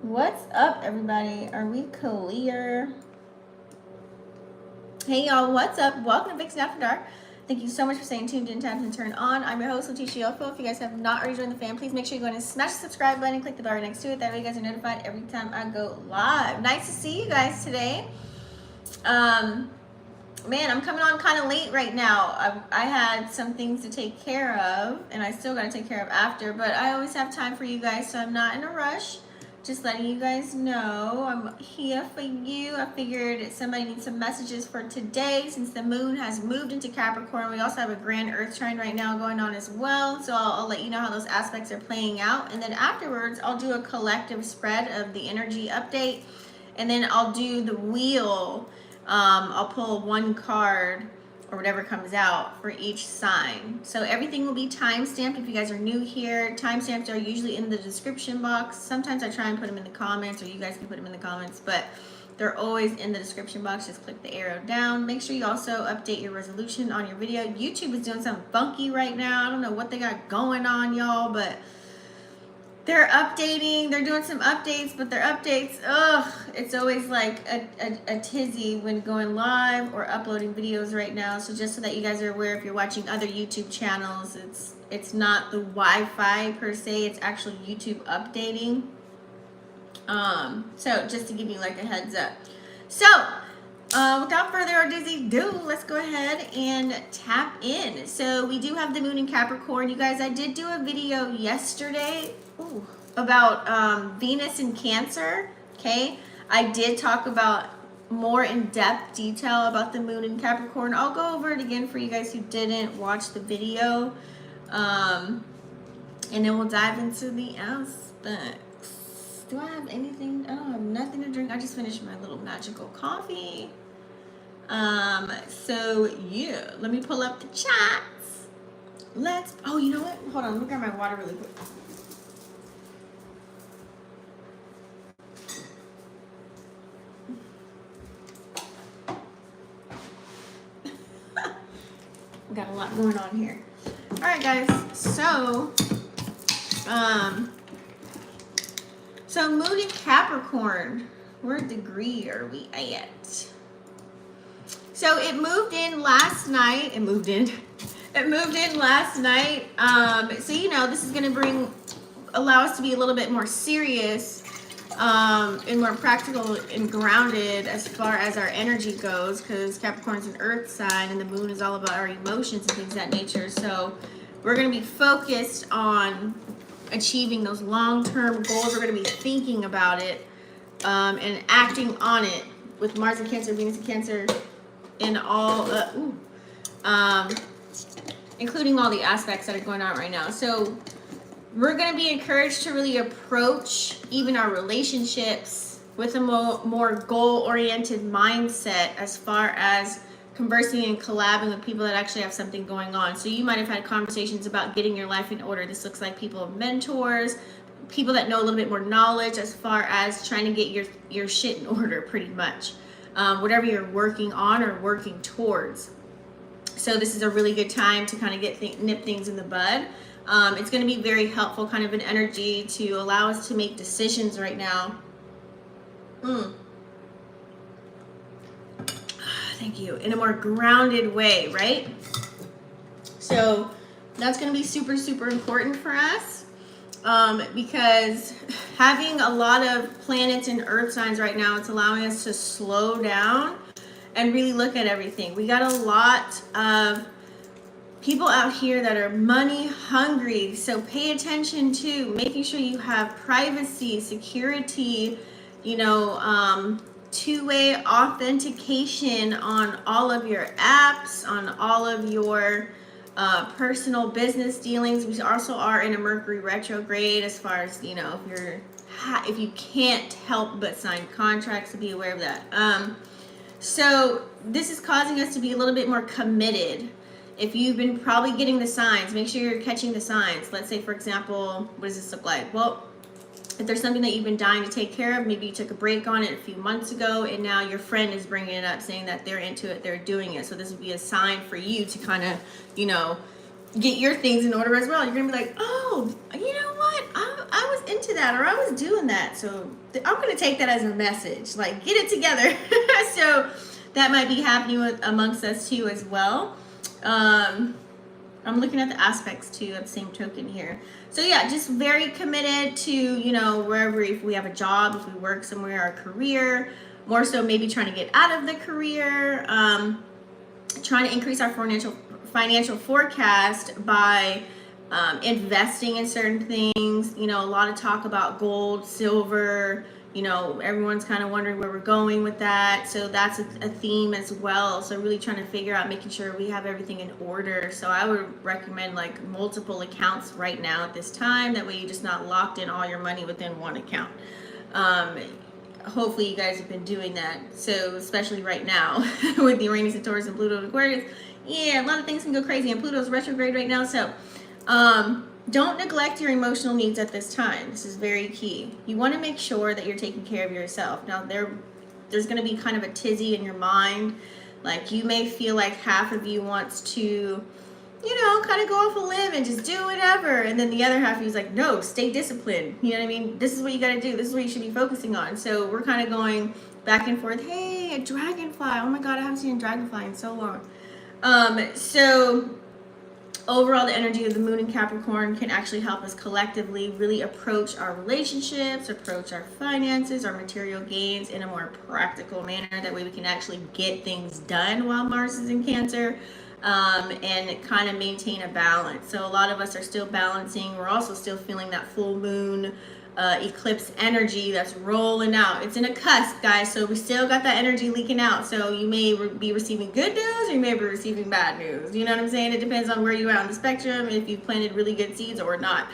What's up, everybody? Are we clear? Hey, y'all. What's up? Welcome to Vixen After Dark. Thank you so much for staying tuned in, tapped, and turned on. I'm your host, Leticia Yofo. If you guys have not already joined the fam, please make sure you go and smash the subscribe button and click the bell right next to it. That way you guys are notified every time I go live. Nice to see you guys today. Man, I'm coming on kind of late right now. I had some things to take care of, and I still got to take care of after, but I always have time for you guys, so I'm not in a rush. Just letting you guys know I'm here for you. I figured somebody needs some messages for today since the moon has moved into Capricorn. We also have a grand earth trine right now going on as well. So I'll let you know how those aspects are playing out. And then afterwards, I'll do a collective spread of the energy update. And then I'll do the wheel. I'll pull one card or whatever comes out for each sign. So everything will be time-stamped if you guys are new here. Timestamps are usually in the description box. Sometimes I try and put them in the comments, or you guys can put them in the comments, but they're always in the description box. Just click the arrow down. Make sure you also update your resolution on your video. YouTube is doing something funky right now. I don't know what they got going on, y'all, but they're updating, they're doing some updates, but their updates, it's always like a tizzy when going live or uploading videos right now. So just so that you guys are aware, if you're watching other YouTube channels, it's not the Wi-Fi per se, it's actually YouTube updating. So just to give you like a heads up. So without further ado, let's go ahead and tap in. So we do have the moon in Capricorn. You guys, I did do a video yesterday about Venus in Cancer. Okay, I did talk about more in-depth detail about the moon in Capricorn. I'll go over it again for you guys who didn't watch the video, and then we'll dive into the aspects. Do I have anything? I don't have nothing to drink. I just finished my little magical coffee. So yeah, let me pull up the chats. Oh, you know what? Hold on, let me grab my water really quick. We got a lot going on here. All right, guys. So moon in Capricorn. What degree are we at? So it moved in last night. It moved in last night. So this is gonna allow us to be a little bit more serious, and more practical and grounded as far as our energy goes, because Capricorn's an earth sign and the moon is all about our emotions and things of that nature. So we're going to be focused on achieving those long-term goals. We're going to be thinking about it, and acting on it with Mars in Cancer, Venus in Cancer, and all, including all the aspects that are going on right now. So we're going to be encouraged to really approach even our relationships with a more goal-oriented mindset as far as conversing and collabing with people that actually have something going on. So you might have had conversations about getting your life in order. This looks like people, mentors, people that know a little bit more knowledge as far as trying to get your shit in order, pretty much. Whatever you're working on or working towards. So this is a really good time to kind of nip things in the bud. It's going to be very helpful, kind of an energy to allow us to make decisions right now. Thank you. In a more grounded way, right? So that's going to be super, super important for us, because having a lot of planets and earth signs right now, it's allowing us to slow down and really look at everything. We got a lot of people out here that are money hungry, so pay attention to making sure you have privacy, security, two-way authentication on all of your apps, on all of your personal business dealings. We also are in a Mercury retrograde, as far as if you can't help but sign contracts, to be aware of that. So this is causing us to be a little bit more committed. If you've been probably getting the signs, make sure you're catching the signs. Let's say, for example, what does this look like? Well, if there's something that you've been dying to take care of, maybe you took a break on it a few months ago, and now your friend is bringing it up, saying that they're into it, they're doing it. So this would be a sign for you to kind of, you know, get your things in order as well. You're gonna be like, oh, you know what? I was into that, or I was doing that. So I'm gonna take that as a message, like, get it together. So that might be happening amongst us too as well. I'm looking at the aspects too at the same token here. So yeah, just very committed to, you know, wherever, if we have a job, if we work somewhere, our career, more so maybe trying to get out of the career, trying to increase our financial forecast by investing in certain things. You know, a lot of talk about gold, silver. You know, everyone's kind of wondering where we're going with that. So that's a theme as well. So really trying to figure out, making sure we have everything in order. So I would recommend like multiple accounts right now at this time. That way you're just not locked in all your money within one account. Hopefully you guys have been doing that. So especially right now with the Uranus and Taurus and Pluto and Aquarius. Yeah, a lot of things can go crazy, and Pluto's retrograde right now. So don't neglect your emotional needs at this time. This is very key. You want to make sure that you're taking care of yourself. Now, there's going to be kind of a tizzy in your mind. Like, you may feel like half of you wants to, you know, kind of go off a limb and just do whatever. And then the other half of you is like, no, stay disciplined. You know what I mean? This is what you got to do. This is what you should be focusing on. So we're kind of going back and forth. Hey, a dragonfly. Oh my God, I haven't seen a dragonfly in so long. So overall, the energy of the moon in Capricorn can actually help us collectively really approach our relationships, approach our finances, our material gains in a more practical manner. That way we can actually get things done while Mars is in Cancer, and kind of maintain a balance. So a lot of us are still balancing. We're also still feeling that full moon eclipse energy that's rolling out. It's in a cusp, guys, so we still got that energy leaking out. So you may be receiving good news, or you may be receiving bad news. You know what I'm saying? It depends on where you are on the spectrum, if you've planted really good seeds or not.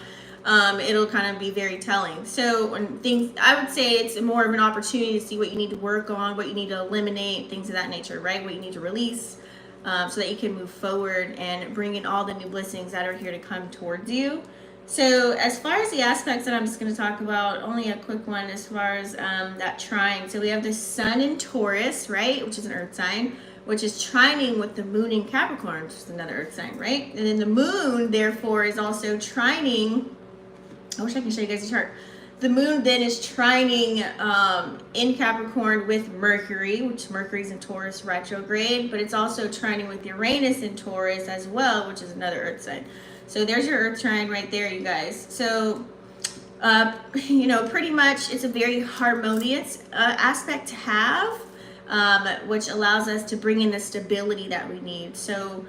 It'll kind of be very telling. So when things, I would say it's more of an opportunity to see what you need to work on, what you need to eliminate, things of that nature, right? What you need to release, so that you can move forward and bring in all the new blessings that are here to come towards you. So as far as the aspects that I'm just going to talk about, only a quick one as far as that trine. So we have the sun in Taurus, right, which is an earth sign, which is trining with the moon in Capricorn, which is another earth sign, right? And then the moon, therefore, is also trining. I wish I could show you guys the chart. The moon then is trining in Capricorn with Mercury, which Mercury's in Taurus retrograde, but it's also trining with Uranus in Taurus as well, which is another earth sign. So there's your earth trine right there, you guys. So, you know, pretty much it's a very harmonious aspect to have, which allows us to bring in the stability that we need. So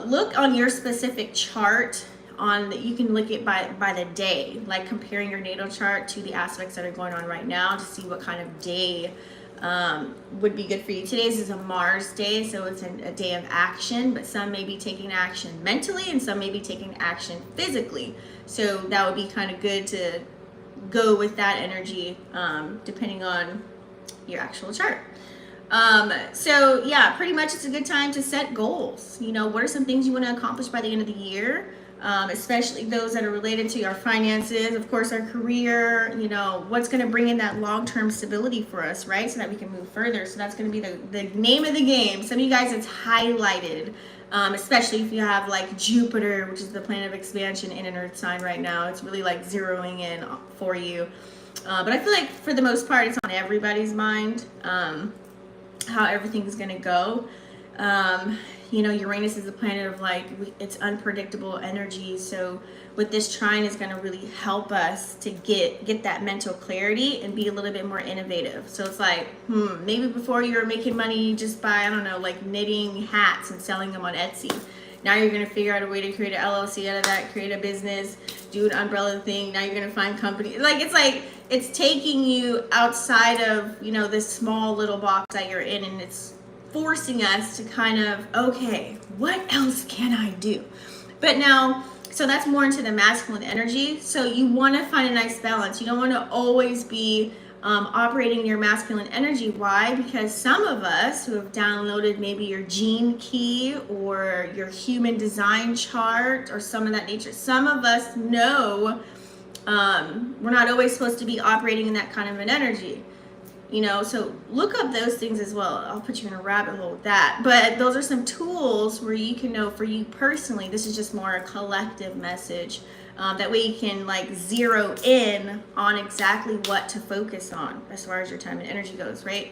look on your specific chart. You can look at by the day, like comparing your natal chart to the aspects that are going on right now to see what kind of day would be good for you. Today's is a Mars day, so it's a day of action, but some may be taking action mentally and some may be taking action physically. So that would be kind of good to go with that energy, depending on your actual chart. So yeah, pretty much it's a good time to set goals. You know, what are some things you want to accomplish by the end of the year? Especially those that are related to our finances, of course, our career, you know, what's going to bring in that long-term stability for us, right? So that we can move further. So that's going to be the name of the game. Some of you guys, it's highlighted, especially if you have like Jupiter, which is the planet of expansion, in an earth sign right now. It's really like zeroing in for you. But I feel like for the most part, it's on everybody's mind, how everything's going to go. You know, Uranus is a planet of like, it's unpredictable energy. So with this trine is going to really help us to get that mental clarity and be a little bit more innovative. So it's like, maybe before you were making money just by, I don't know, like knitting hats and selling them on Etsy. Now you're going to figure out a way to create an LLC out of that, create a business, do an umbrella thing. Now you're going to find company. Like, it's taking you outside of, you know, this small little box that you're in, and it's forcing us to kind of, okay, what else can I do? But now, so that's more into the masculine energy. So you want to find a nice balance. You don't want to always be operating in your masculine energy. Why? Because some of us who have downloaded maybe your gene key or your human design chart or some of that nature, some of us know we're not always supposed to be operating in that kind of an energy. You know, so look up those things as well. I'll put you in a rabbit hole with that. But those are some tools where you can know for you personally, this is just more a collective message. That way you can like zero in on exactly what to focus on as far as your time and energy goes, right?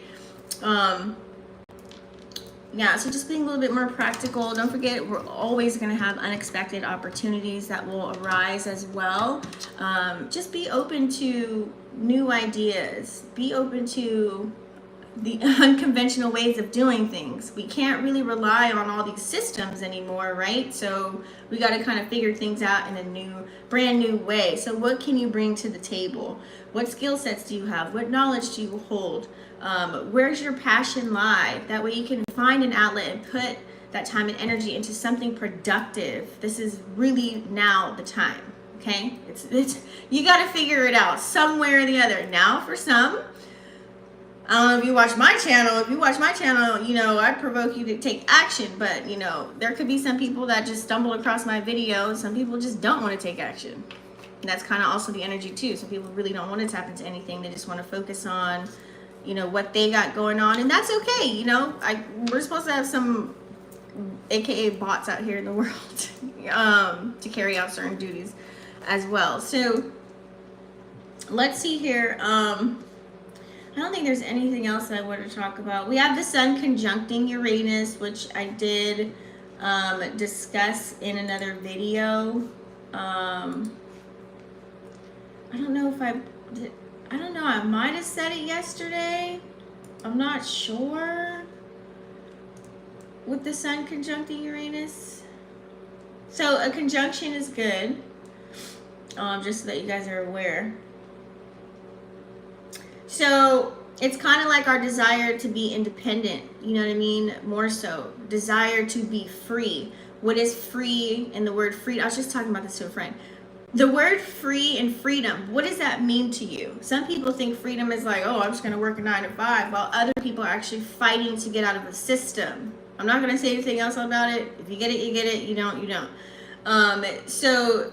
Yeah, so just being a little bit more practical. Don't forget, we're always going to have unexpected opportunities that will arise as well. Just be open to new ideas. Be open to the unconventional ways of doing things. We can't really rely on all these systems anymore, right? So we got to kind of figure things out in a brand new way. So what can you bring to the table? What skill sets do you have? What knowledge do you hold? Where's your passion lie? That way you can find an outlet and put that time and energy into something productive. This is really now the time, okay? It's you got to figure it out somewhere or the other. Now for some, I don't know if you watch my channel. If you watch my channel, you know, I provoke you to take action. But, you know, there could be some people that just stumble across my videos. Some people just don't want to take action. And that's kind of also the energy, too. Some people really don't want to tap into anything. They just want to focus on, you know, what they got going on. And that's okay. You know, we're supposed to have some AKA bots out here in the world to carry out certain duties as well. So let's see here. I don't think there's anything else I want to talk about. We have the sun conjuncting Uranus, which I did discuss in another video. I don't know if I don't know. I might have said it yesterday. I'm not sure. With the sun conjuncting Uranus. So a conjunction is good. Just so that you guys are aware. So it's kind of like our desire to be independent, you know what I mean? More so, desire to be free. What is free in the word free? I was just talking about this to a friend. The word free and freedom, what does that mean to you? Some people think freedom is like, oh, I'm just going to work a 9 to 5, while other people are actually fighting to get out of the system. I'm not going to say anything else about it. If you get it, you get it. You don't, you don't. So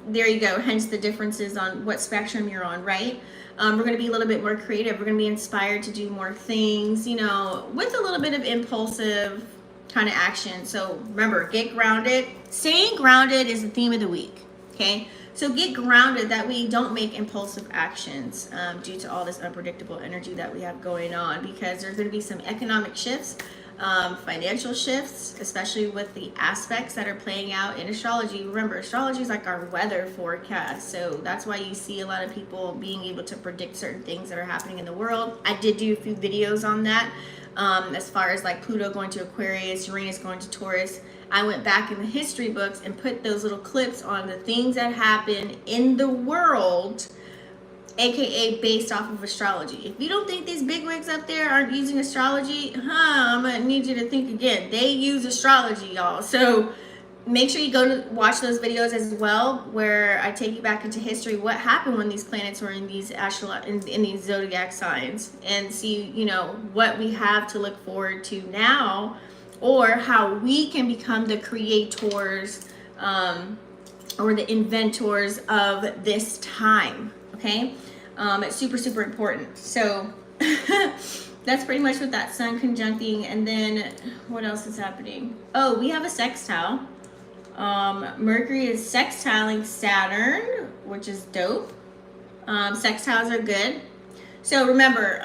there you go. Hence the differences on what spectrum you're on, right? We're going to be a little bit more creative. We're going to be inspired to do more things, you know, with a little bit of impulsive kind of action. So remember, get grounded. Staying grounded is the theme of the week, okay? So get grounded. That way you don't make impulsive actions due to all this unpredictable energy that we have going on, because there's going to be some economic shifts, financial shifts, especially with the aspects that are playing out in astrology. Remember, astrology is like our weather forecast, so that's why you see a lot of people being able to predict certain things that are happening in the world. I did do a few videos on that, as far as like Pluto going to Aquarius, Uranus going to Taurus. I went back in the history books and put those little clips on the things that happen in the world, aka based off of astrology. If you don't think these bigwigs up there aren't using astrology, I'm gonna need you to think again. They use astrology, y'all. So make sure you go to watch those videos as well, where I take you back into history, what happened when these planets were in these in these zodiac signs, and see, you know, what we have to look forward to now, or how we can become the creators or the inventors of this time. Okay, it's super, super important. So that's pretty much with that sun conjuncting. And then what else is happening? Oh, we have a sextile. Mercury is sextiling Saturn, which is dope. Sextiles are good. So remember,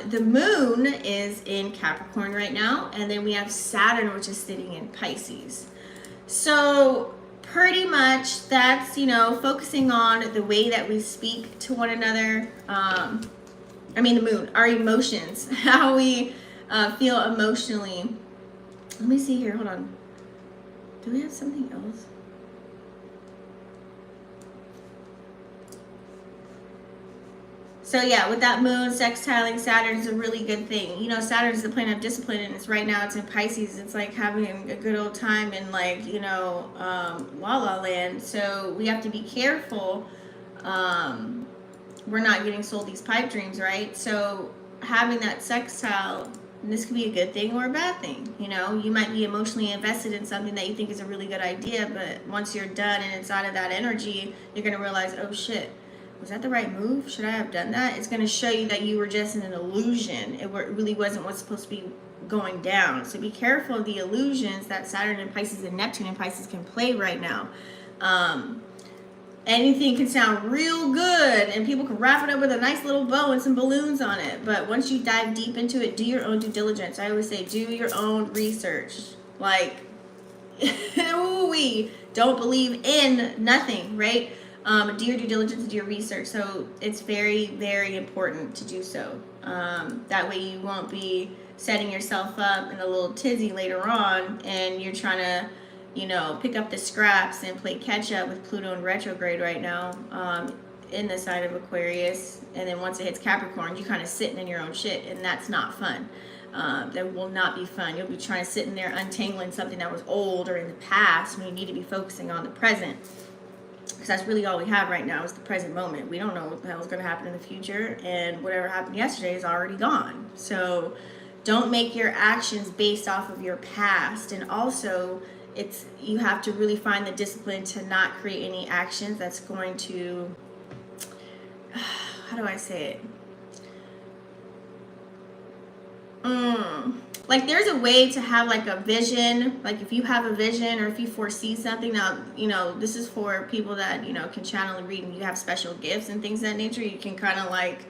the moon is in Capricorn right now, and then we have Saturn, which is sitting in Pisces. So pretty much that's, you know, focusing on the way that we speak to one another. The moon, our emotions, how we feel emotionally. Let me see here, hold on. Do we have something else? So yeah, with that moon sextiling Saturn is a really good thing. You know, Saturn is the planet of discipline, and it's right now, it's in Pisces. It's like having a good old time in, like, you know, La La Land. So we have to be careful we're not getting sold these pipe dreams, right? So having that sextile, this could be a good thing or a bad thing. You know, you might be emotionally invested in something that you think is a really good idea, but once you're done and it's out of that energy, you're going to realize, oh shit, was that the right move? Should I have done that? It's going to show you that you were just in an illusion. It really wasn't what's supposed to be going down. So be careful of the illusions that Saturn and Pisces and Neptune and Pisces can play right now. Anything can sound real good and people can wrap it up with a nice little bow and some balloons on it. But once you dive deep into it, do your own due diligence. I always say, do your own research. Like, we don't believe in nothing, right? Do your due diligence, do your research. So it's very, very important to do so. That way you won't be setting yourself up in a little tizzy later on and you're trying to, you know, pick up the scraps and play catch up with Pluto in retrograde right now in the sign of Aquarius. And then once it hits Capricorn, you kind of sitting in your own shit, and that's not fun. That will not be fun. You'll be trying to sit in there untangling something that was old or in the past when you need to be focusing on the present. Because that's really all we have right now is the present moment. We don't know what the hell is going to happen in the future, and whatever happened yesterday is already gone. So don't make your actions based off of your past. And also, you have to really find the discipline to not create any actions that's going to, how do I say it? Like, there's a way to have like a vision. Like, if you have a vision or if you foresee something, now, you know, this is for people that, you know, can channel and read and you have special gifts and things of that nature. You can kind of like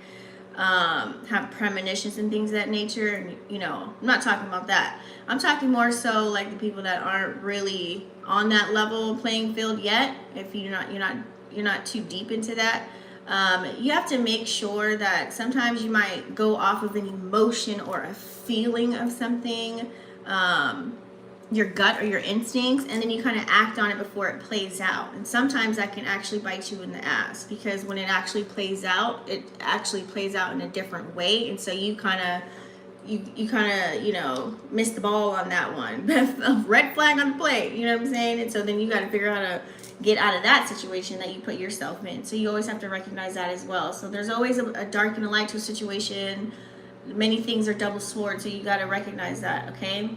have premonitions and things of that nature. And, you know, I'm not talking about that. I'm talking more so like the people that aren't really on that level playing field yet. If you're not too deep into that. You have to make sure that sometimes you might go off of an emotion or a feeling of something, your gut or your instincts, and then you kind of act on it before it plays out. And sometimes that can actually bite you in the ass, because when it actually plays out, it actually plays out in a different way. And so you kind of, you know, miss the ball on that one. Red flag on the plate, you know what I'm saying? And so then you got to figure out how to get out of that situation that you put yourself in. So you always have to recognize that as well. So there's always a dark and a light to a situation. Many things are double swords, so you got to recognize that, okay?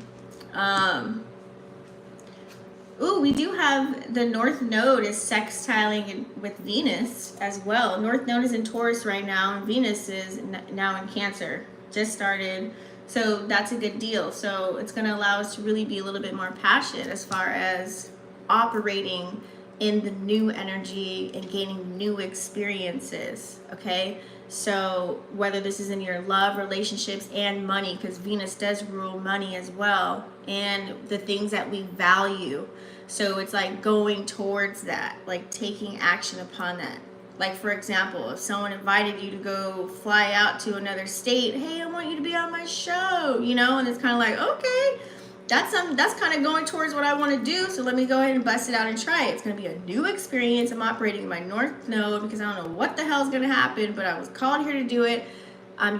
We do have the North Node is sextiling with Venus as well. North Node is in Taurus right now, and Venus is now in Cancer. Just started. So that's a good deal. So it's going to allow us to really be a little bit more passionate as far as operating in the new energy and gaining new experiences, okay? So whether this is in your love, relationships, and money, because Venus does rule money as well, and the things that we value. So it's like going towards that, like taking action upon that. Like, for example, if someone invited you to go fly out to another state, hey, I want you to be on my show, you know, and it's kind of like, okay, that's kind of going towards what I want to do, so let me go ahead and bust it out and try it. It's going to be a new experience. I'm operating in my North Node because I don't know what the hell is going to happen, but I was called here to do it.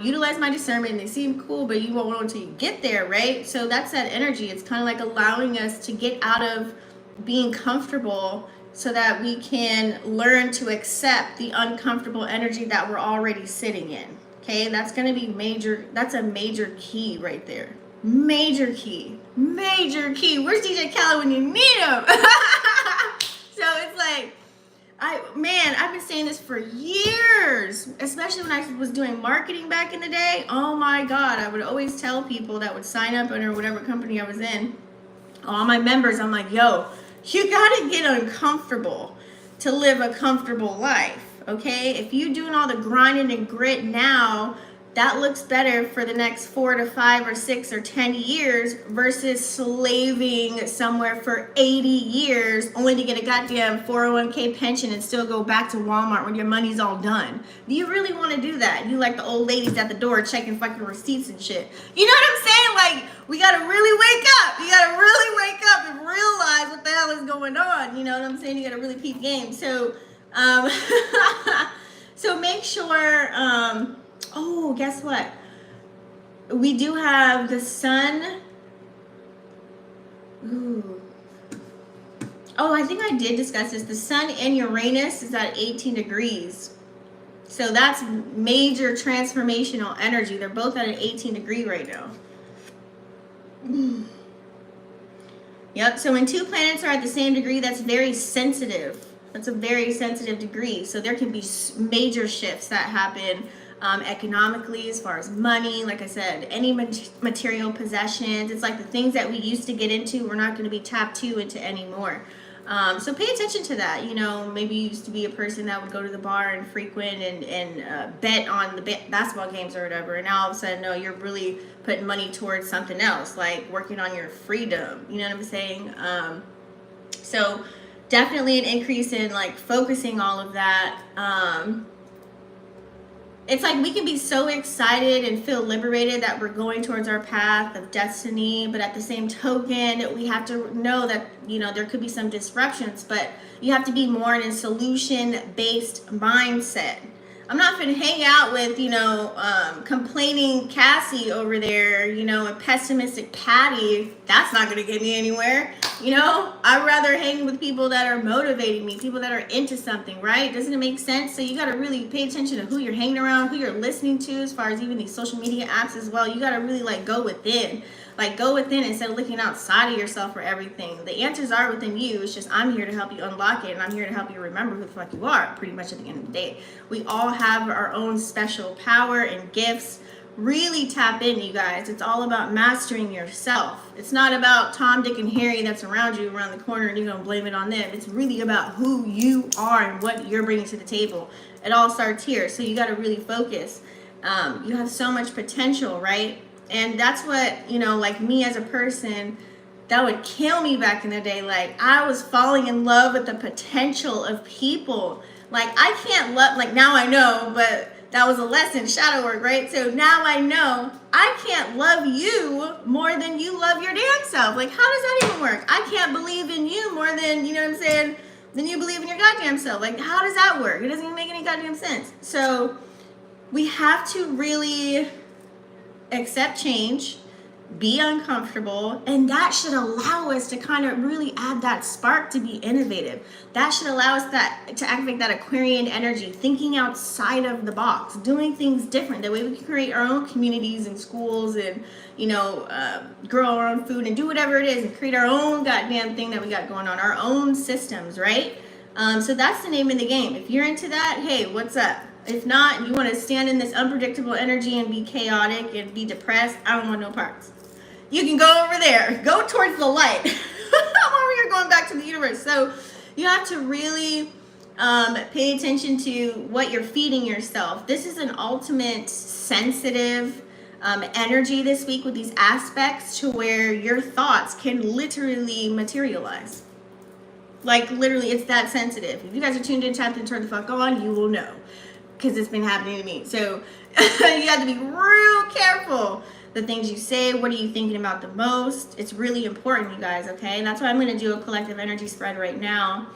Utilize my discernment, and they seem cool, but you won't know until you get there, right? So that's that energy. It's kind of like allowing us to get out of being comfortable so that we can learn to accept the uncomfortable energy that we're already sitting in, okay? That's going to be major. That's a major key right there. Major key. Where's DJ Khaled when you need him? So it's like, I've been saying this for years, especially when I was doing marketing back in the day. Oh my God, I would always tell people that would sign up under whatever company I was in, all my members, I'm like, yo, you gotta get uncomfortable to live a comfortable life, okay? If you're doing all the grinding and grit now, that looks better for the next 4 to 5 or 6 or 10 years versus slaving somewhere for 80 years only to get a goddamn 401k pension and still go back to Walmart when your money's all done. Do you really want to do that? You like the old ladies at the door checking fucking receipts and shit. You know what I'm saying? Like, we got to really wake up. You got to really wake up and realize what the hell is going on. You know what I'm saying? You got to really peep game. So, so make sure, oh, guess what? We do have the sun. Ooh. Oh, I think I did discuss this. The sun and Uranus is at 18 degrees. So that's major transformational energy. They're both at an 18 degree right now. Yep, so when two planets are at the same degree, that's very sensitive. That's a very sensitive degree. So there can be major shifts that happen economically, as far as money. Like I said, any material possessions. It's like the things that we used to get into, we're not going to be tapped into anymore. So pay attention to that. You know, maybe you used to be a person that would go to the bar and frequent and bet on the basketball games or whatever. And now all of a sudden, no, you're really putting money towards something else, like working on your freedom. You know what I'm saying? So definitely an increase in like focusing all of that. It's like we can be so excited and feel liberated that we're going towards our path of destiny, but at the same token, we have to know that, you know, there could be some disruptions, but you have to be more in a solution-based mindset. I'm not going to hang out with, you know, complaining Cassie over there, you know, and pessimistic Patty. That's not going to get me anywhere. You know, I'd rather hang with people that are motivating me, people that are into something, right? Doesn't it make sense? So you got to really pay attention to who you're hanging around, who you're listening to, as far as even these social media apps as well. You got to really like go within. Like go within instead of looking outside of yourself for everything. The answers are within you. It's just I'm here to help you unlock it, and I'm here to help you remember who the fuck you are, pretty much at the end of the day. We all have our own special power and gifts. Really tap in, you guys. It's all about mastering yourself. It's not about Tom, Dick, and Harry that's around you around the corner and you're going to blame it on them. It's really about who you are and what you're bringing to the table. It all starts here. So you got to really focus. You have so much potential, right? And that's what, you know, like me as a person, that would kill me back in the day. Like I was falling in love with the potential of people. Like I can't love, like now I know, but that was a lesson, shadow work, right? So now I know I can't love you more than you love your damn self. Like, how does that even work? I can't believe in you more than, you know what I'm saying, than you believe in your goddamn self. Like, how does that work? It doesn't even make any goddamn sense. So we have to really accept change, be uncomfortable, and that should allow us to kind of really add that spark to be innovative. That should allow us to activate that Aquarian energy, thinking outside of the box, doing things different. That way we can create our own communities and schools and, you know, grow our own food and do whatever it is and create our own goddamn thing that we got going on, our own systems, right? So that's the name of the game. If you're into that, hey, what's up? If not, you want to stand in this unpredictable energy and be chaotic and be depressed, I don't want no parts. You can go over there. Go towards the light. I'm over here going back to the universe. So you have to really pay attention to what you're feeding yourself. This is an ultimate sensitive energy this week with these aspects to where your thoughts can literally materialize. Like literally, it's that sensitive. If you guys are tuned in, tapped in, turn the fuck on, you will know. Because it's been happening to me. So you have to be real careful. The things you say, what are you thinking about the most? It's really important, you guys, okay? And that's why I'm going to do a collective energy spread right now.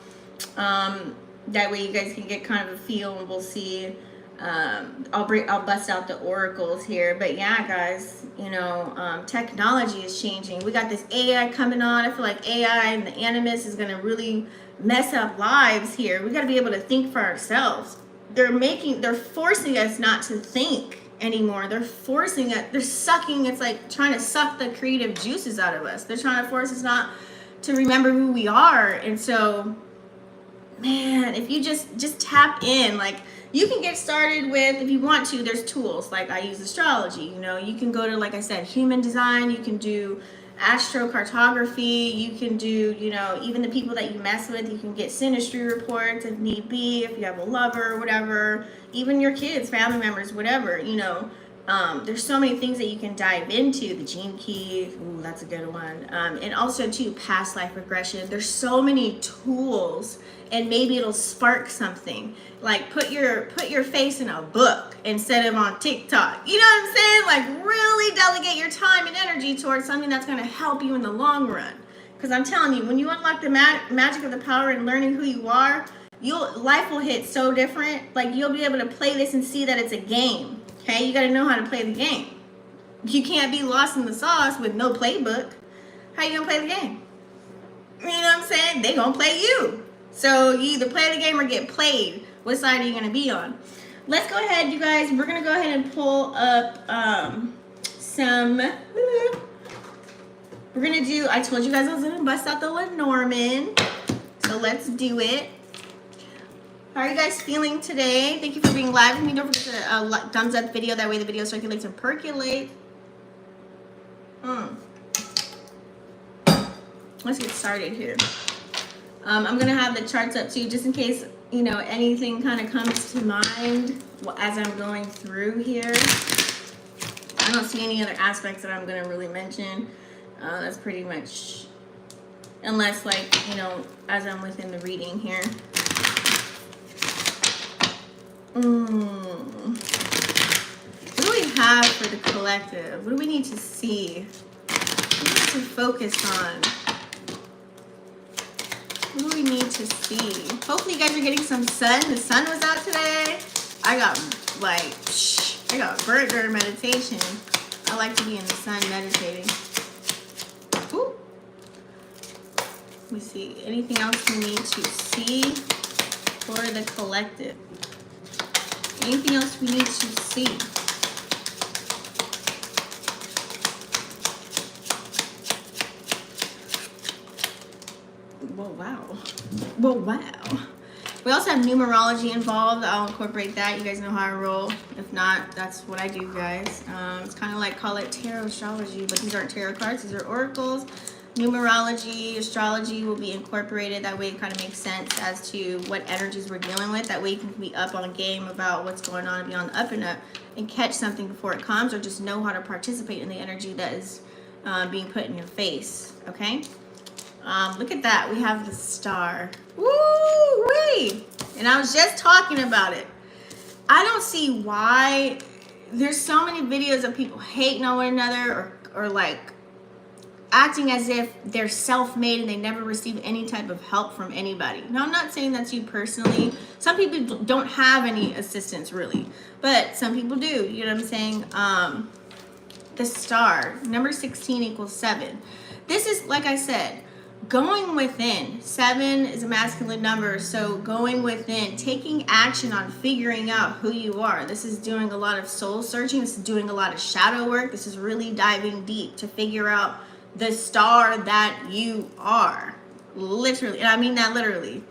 That way you guys can get kind of a feel and we'll see. I'll bust out the oracles here. But yeah, guys, you know, technology is changing. We got this AI coming on. I feel like AI and the animus is going to really mess up lives here. We got to be able to think for ourselves. They're forcing us not to think anymore. They're forcing it. They're sucking. It's like trying to suck the creative juices out of us. They're trying to force us not to remember who we are. And so, man, if you just tap in, like you can get started with, if you want to, there's tools. Like I use astrology, you know, you can go to, like I said, human design, you can do astrocartography, you can do, you know, even the people that you mess with, you can get synastry reports if need be, if you have a lover or whatever, even your kids, family members, whatever, you know. There's so many things that you can dive into. The gene key, ooh, that's a good one. And also too, past life regression. There's so many tools, and maybe it'll spark something. Like put your face in a book instead of on TikTok. You know what I'm saying? Like really delegate your time and energy towards something that's going to help you in the long run. Because I'm telling you, when you unlock the magic of the power and learning who you are, life will hit so different. Like you'll be able to play this and see that it's a game. Okay, you got to know how to play the game. You can't be lost in the sauce with no playbook. How you gonna play the game? You know what I'm saying? They gonna play you. So you either play the game or get played. What side are you gonna be on? let's go ahead, you guys. We're gonna go ahead and pull up some. We're gonna do. I told you guys I was gonna bust out the Lenormand, so let's do it. How are you guys feeling today? Thank you for being live with me. Don't forget to thumbs up the video. That way the video circulates and percolates. Let's get started here. I'm gonna have the charts up too, just in case anything kind of comes to mind as I'm going through here. I don't see any other aspects that I'm gonna really mention. That's pretty much, unless as I'm within the reading here. What do we have for the collective? What do we need to see? What do we need to focus on? What do we need to see? Hopefully you guys are getting some sun. The sun was out today. I got burnt during meditation. I like to be in the sun meditating. Ooh. Let me see. Anything else we need to see for the collective? Anything else we need to see? Well, wow. We also have numerology involved. I'll incorporate that. You guys know how I roll. If not, that's what I do, guys. It's kind of like, call it tarot astrology, but these aren't tarot cards. These are oracles. Numerology, astrology will be incorporated. That way it kind of makes sense as to what energies we're dealing with. That way you can be up on game about what's going on and be on the up and up and catch something before it comes, or just know how to participate in the energy that is being put in your face, okay? Look at that. We have the star. Woo-wee! And I was just talking about it. I don't see why there's so many videos of people hating on one another or like acting as if they're self-made and they never receive any type of help from anybody. Now, I'm not saying that's you personally. Some people don't have any assistance really, but some people do. You know what I'm saying? The star, number 16 equals 7. This is, like I said, going within. 7 is a masculine number, so going within, taking action on figuring out who you are. This is doing a lot of soul searching. This is doing a lot of shadow work. This is really diving deep to figure out the star that you are. Literally, and I mean that literally.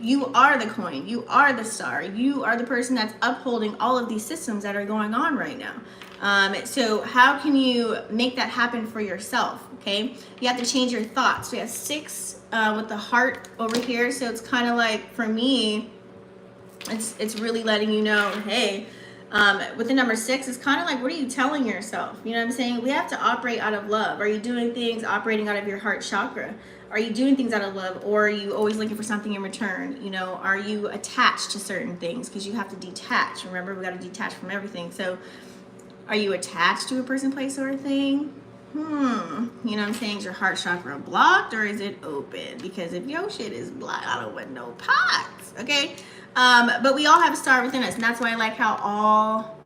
You are the coin. You are the star. You are the person that's upholding all of these systems that are going on right now. So how can you make that happen for yourself? Okay, you have to change your thoughts. We have 6 with the heart over here, so it's kind of like, for me, it's really letting you know, hey, with the number 6, it's kind of like, what are you telling yourself? You know what I'm saying? We have to operate out of love. Are you doing things operating out of your heart chakra? Are you doing things out of love, or are you always looking for something in return? Are you attached to certain things? Because you have to detach. Remember, we got to detach from everything. So are you attached to a person, place, or a thing? You know what I'm saying? Is your heart chakra blocked, or is it open? Because if your shit is blocked, I don't want no pots, okay? But we all have a star within us, and that's why I like how all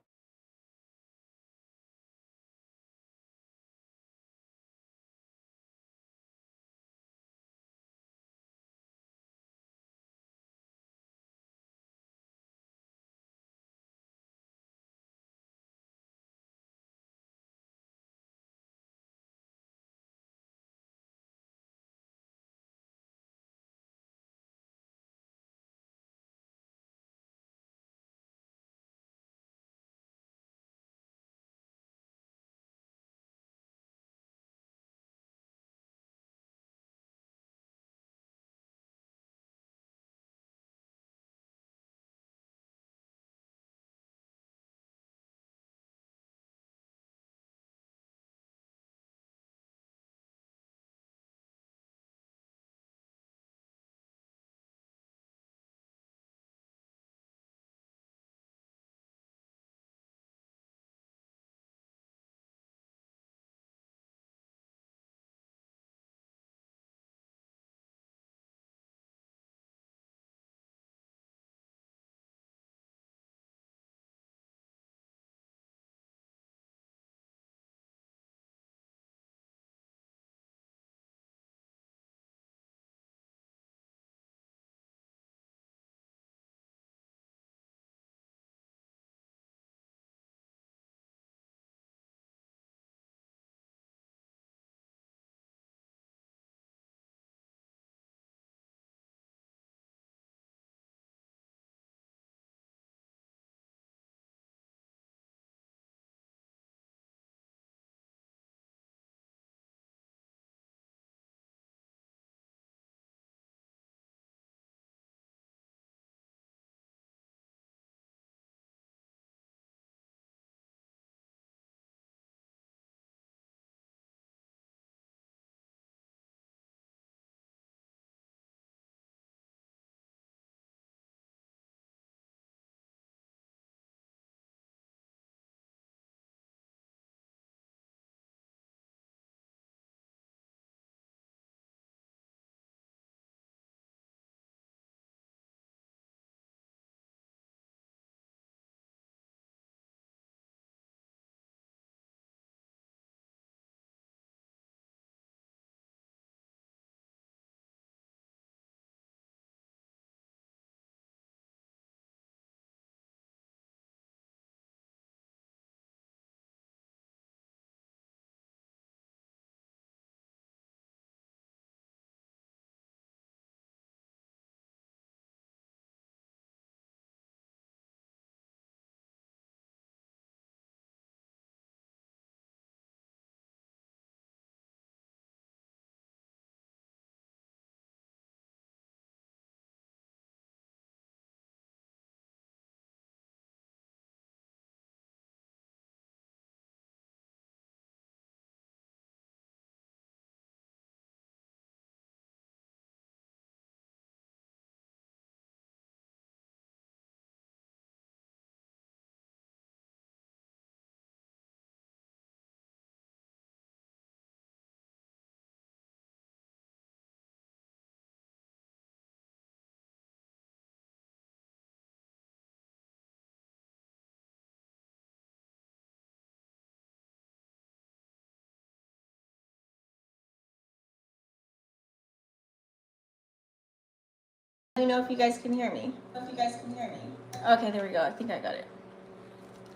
Let me know if you guys can hear me. Okay, there we go. I think I got it.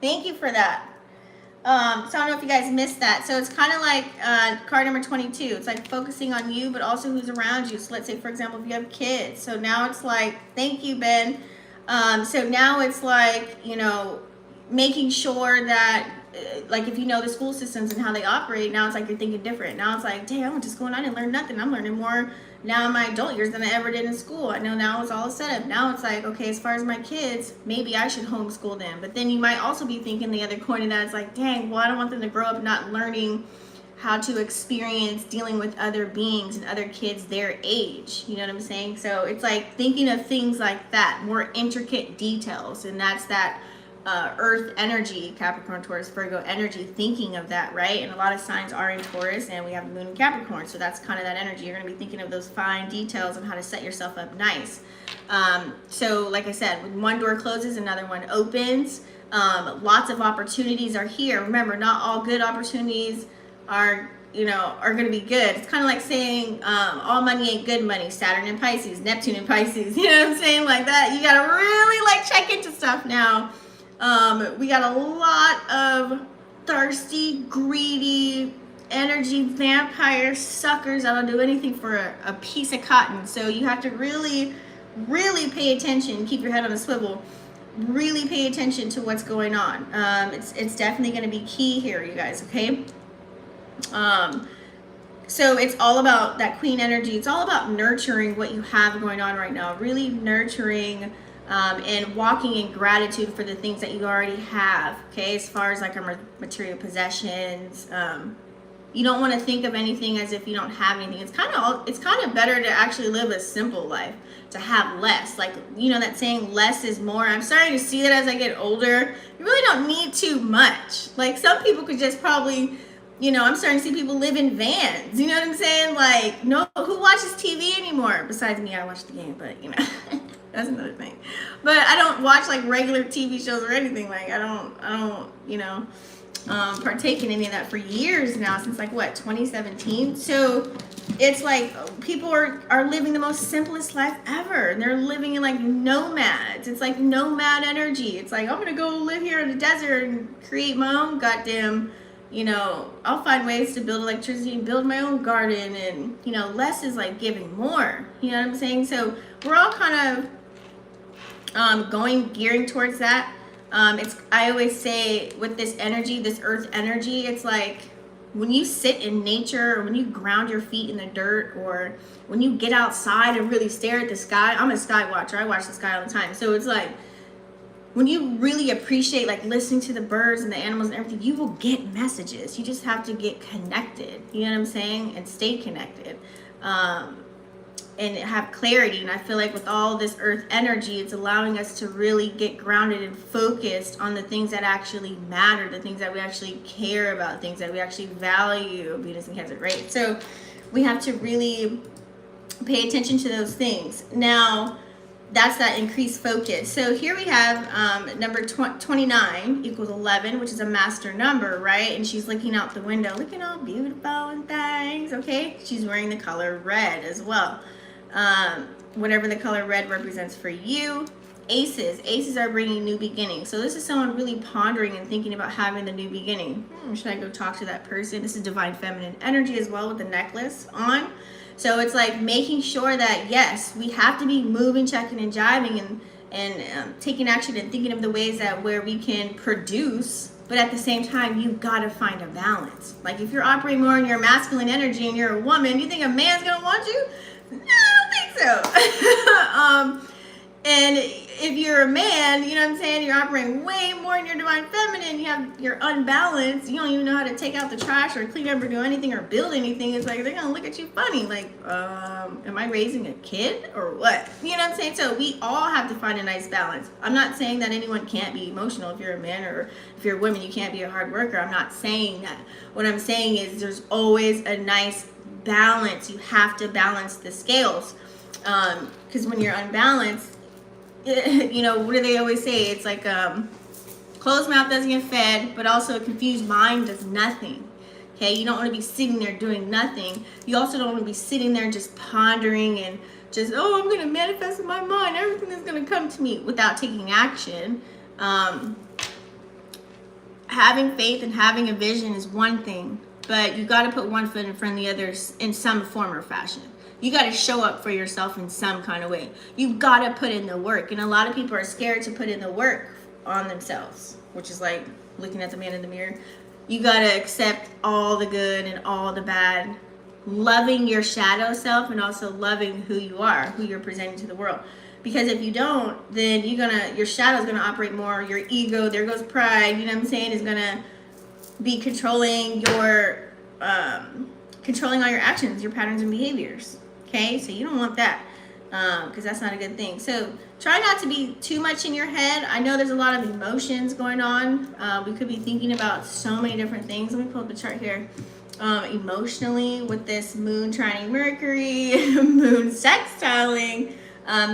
Thank you for that. So I don't know if you guys missed that. So it's kind of like card number 22. It's like focusing on you, but also who's around you. So let's say, for example, if you have kids. So now it's like, thank you, Ben. So now it's like, you know, making sure that, like if you know the school systems and how they operate, now it's like you're thinking different. Now it's like, damn, I'm just going on and learn nothing. I'm learning more now in my adult years than I ever did in school. I know now it's all a setup. Now it's like, okay, as far as my kids, maybe I should homeschool them. But then you might also be thinking the other coin of that is like, dang, well, I don't want them to grow up not learning how to experience dealing with other beings and other kids their age. You know what I'm saying? So it's like thinking of things like that, more intricate details. And that's that earth energy, Capricorn, Taurus, Virgo energy, thinking of that, right? And a lot of signs are in Taurus, and we have the moon in Capricorn, so that's kind of that energy. You're going to be thinking of those fine details on how to set yourself up nice. So like I said, when one door closes, another one opens. Lots of opportunities are here. Remember, not all good opportunities are going to be good. It's kind of like saying all money ain't good money. Saturn in Pisces, Neptune in Pisces, you know what I'm saying? Like that. You got to really like check into stuff now. We got a lot of thirsty, greedy, energy vampire suckers that'll do anything for a piece of cotton. So you have to really, really pay attention. Keep your head on a swivel. Really pay attention to what's going on. It's definitely going to be key here, you guys, okay? So it's all about that queen energy. It's all about nurturing what you have going on right now. Really nurturing and walking in gratitude for the things that you already have, okay? As far as like our material possessions, you don't want to think of anything as if you don't have anything. It's kind of better to actually live a simple life, to have less. Like, you know that saying, less is more. I'm starting to see that as I get older. You really don't need too much. Like, some people could just probably, you know, I'm starting to see people live in vans. You know what I'm saying? Like, no, who watches TV anymore? Besides me, I watch the game, but you know. That's another thing. But I don't watch like regular TV shows or anything. Like I don't, you know, partake in any of that for years now, since like what, 2017. So it's like people are living the most simplest life ever. They're living in like nomads. It's like nomad energy. It's like, I'm gonna go live here in the desert and create my own goddamn, you know, I'll find ways to build electricity and build my own garden. And you know, less is like giving more. You know what I'm saying? So we're all kind of gearing towards that. I always say with this energy, this earth energy, it's like when you sit in nature, or when you ground your feet in the dirt, or when you get outside and really stare at the sky. I'm a sky watcher. I watch the sky all the time. So it's like when you really appreciate like listening to the birds and the animals and everything, you will get messages. You just have to get connected. You know what I'm saying? And stay connected. And have clarity. And I feel like with all this earth energy, it's allowing us to really get grounded and focused on the things that actually matter, the things that we actually care about, things that we actually value. Venus and Cancer, right? So we have to really pay attention to those things. Now, that's that increased focus. So here we have number 29 equals 11, which is a master number, right? And she's looking out the window, looking all beautiful and things, okay? She's wearing the color red as well. Whatever the color red represents for you. Aces are bringing new beginnings. So this is someone really pondering and thinking about having the new beginning. Should I go talk to that person? This is divine feminine energy as well with the necklace on. So it's like making sure that, yes, we have to be moving, checking, and jiving, and taking action and thinking of the ways that where we can produce. But at the same time, you've got to find a balance. Like if you're operating more in your masculine energy and you're a woman, you think a man's going to want you? No, I don't think so. And if you're a man, you know what I'm saying, you're operating way more in your divine feminine, you're unbalanced, you don't even know how to take out the trash or clean up or do anything or build anything. It's like they're gonna look at you funny, like, am I raising a kid or what? You know what I'm saying? So we all have to find a nice balance. I'm not saying that anyone can't be emotional. If you're a man or if you're a woman, you can't be a hard worker. I'm not saying that. What I'm saying is there's always a nice balance. You have to balance the scales, because when you're unbalanced, you know, what do they always say? It's like closed mouth doesn't get fed, but also a confused mind does nothing. Okay, you don't want to be sitting there doing nothing. You also don't want to be sitting there just pondering and just, oh, I'm going to manifest in my mind, everything is going to come to me, without taking action. Having faith and having a vision is one thing, but you got to put one foot in front of the other in some form or fashion. You got to show up for yourself in some kind of way. You got to put in the work. And a lot of people are scared to put in the work on themselves, which is like looking at the man in the mirror. You got to accept all the good and all the bad, loving your shadow self and also loving who you are, who you're presenting to the world. Because if you don't, then your shadow's gonna operate more. Your ego, there goes pride, you know what I'm saying, is gonna be controlling controlling all your actions, your patterns and behaviors. Okay, so you don't want that, because that's not a good thing. So try not to be too much in your head. I know there's a lot of emotions going on. We could be thinking about so many different things. Let me pull up the chart here. Emotionally, with this moon trining Mercury, moon sextiling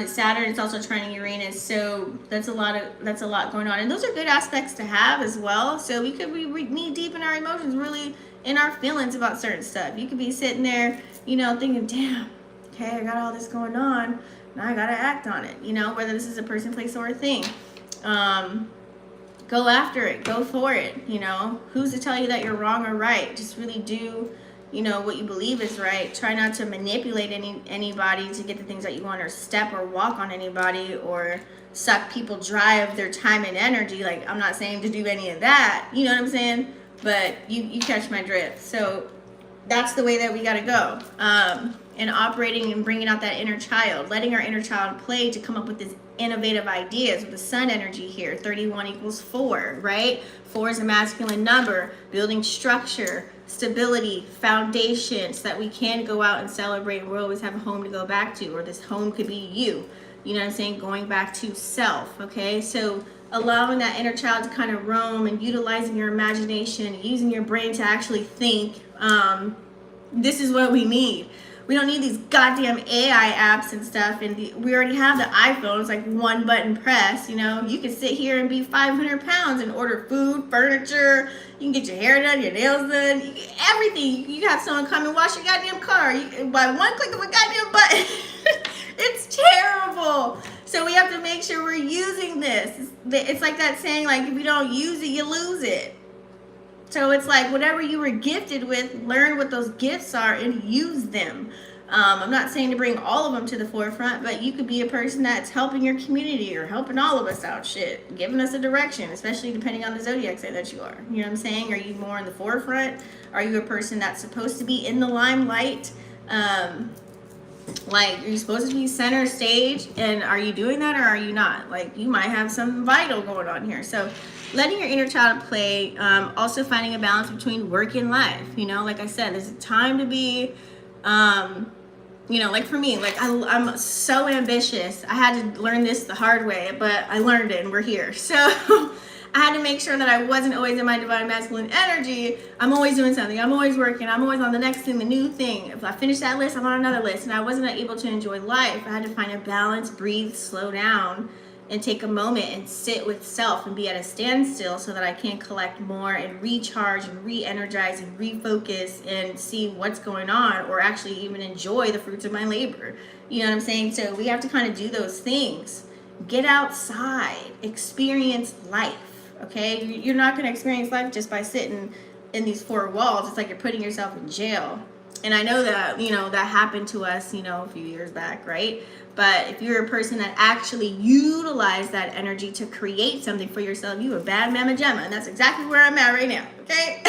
Saturn, it's also trining Uranus, so that's a lot going on, and those are good aspects to have as well. So we could be knee deep in our emotions, really in our feelings about certain stuff. You could be sitting there, thinking, damn, okay, I got all this going on, now I gotta act on it, whether this is a person, place, or a thing. Go after it, go for it. Who's to tell you that you're wrong or right? Just really do what you believe is right. Try not to manipulate anybody to get the things that you want, or step or walk on anybody, or suck people dry of their time and energy. Like, I'm not saying to do any of that, you know what I'm saying, but you catch my drift. So that's the way that we got to go, and operating and bringing out that inner child, letting our inner child play to come up with these innovative ideas. With the sun energy here, 31 equals 4, right? 4 is a masculine number, building structure, stability, foundation, so that we can go out and celebrate, and we always have a home to go back to, or this home could be you know what I'm saying, going back to self. Okay, so allowing that inner child to kind of roam and utilizing your imagination, using your brain to actually think. This is what we need. We don't need these goddamn AI apps and stuff, and we already have the iPhone. It's like one button press, you can sit here and be 500 pounds and order food, furniture, you can get your hair done, your nails done, everything. You have someone come and wash your goddamn car by one click of a goddamn button. It's terrible. So we have to make sure we're using this. It's like that saying, like, if you don't use it, you lose it. So it's like, whatever you were gifted with, learn what those gifts are and use them. I'm not saying to bring all of them to the forefront, but you could be a person that's helping your community, or helping all of us out, giving us a direction, especially depending on the zodiac sign that you are. You know what I'm saying? Are you more in the forefront? Are you a person that's supposed to be in the limelight? Like, are you supposed to be center stage, and are you doing that, or are you not? Like, you might have something vital going on here. So letting your inner child play, also finding a balance between work and life. Like I said, there's a time to be, like for me, like I'm so ambitious. I had to learn this the hard way, but I learned it and we're here. So I had to make sure that I wasn't always in my divine masculine energy. I'm always doing something. I'm always working. I'm always on the next thing, the new thing. If I finish that list, I'm on another list. And I wasn't able to enjoy life. I had to find a balance, breathe, slow down, and take a moment and sit with self and be at a standstill, so that I can collect more and recharge and re-energize and refocus and see what's going on, or actually even enjoy the fruits of my labor. You know what I'm saying? So we have to kind of do those things. Get outside, experience life. Okay, you're not going to experience life just by sitting in these 4 walls. It's like you're putting yourself in jail. And I know that, that happened to us, a few years back, right? But if you're a person that actually utilized that energy to create something for yourself, you're a bad mama jamma. And that's exactly where I'm at right now, okay?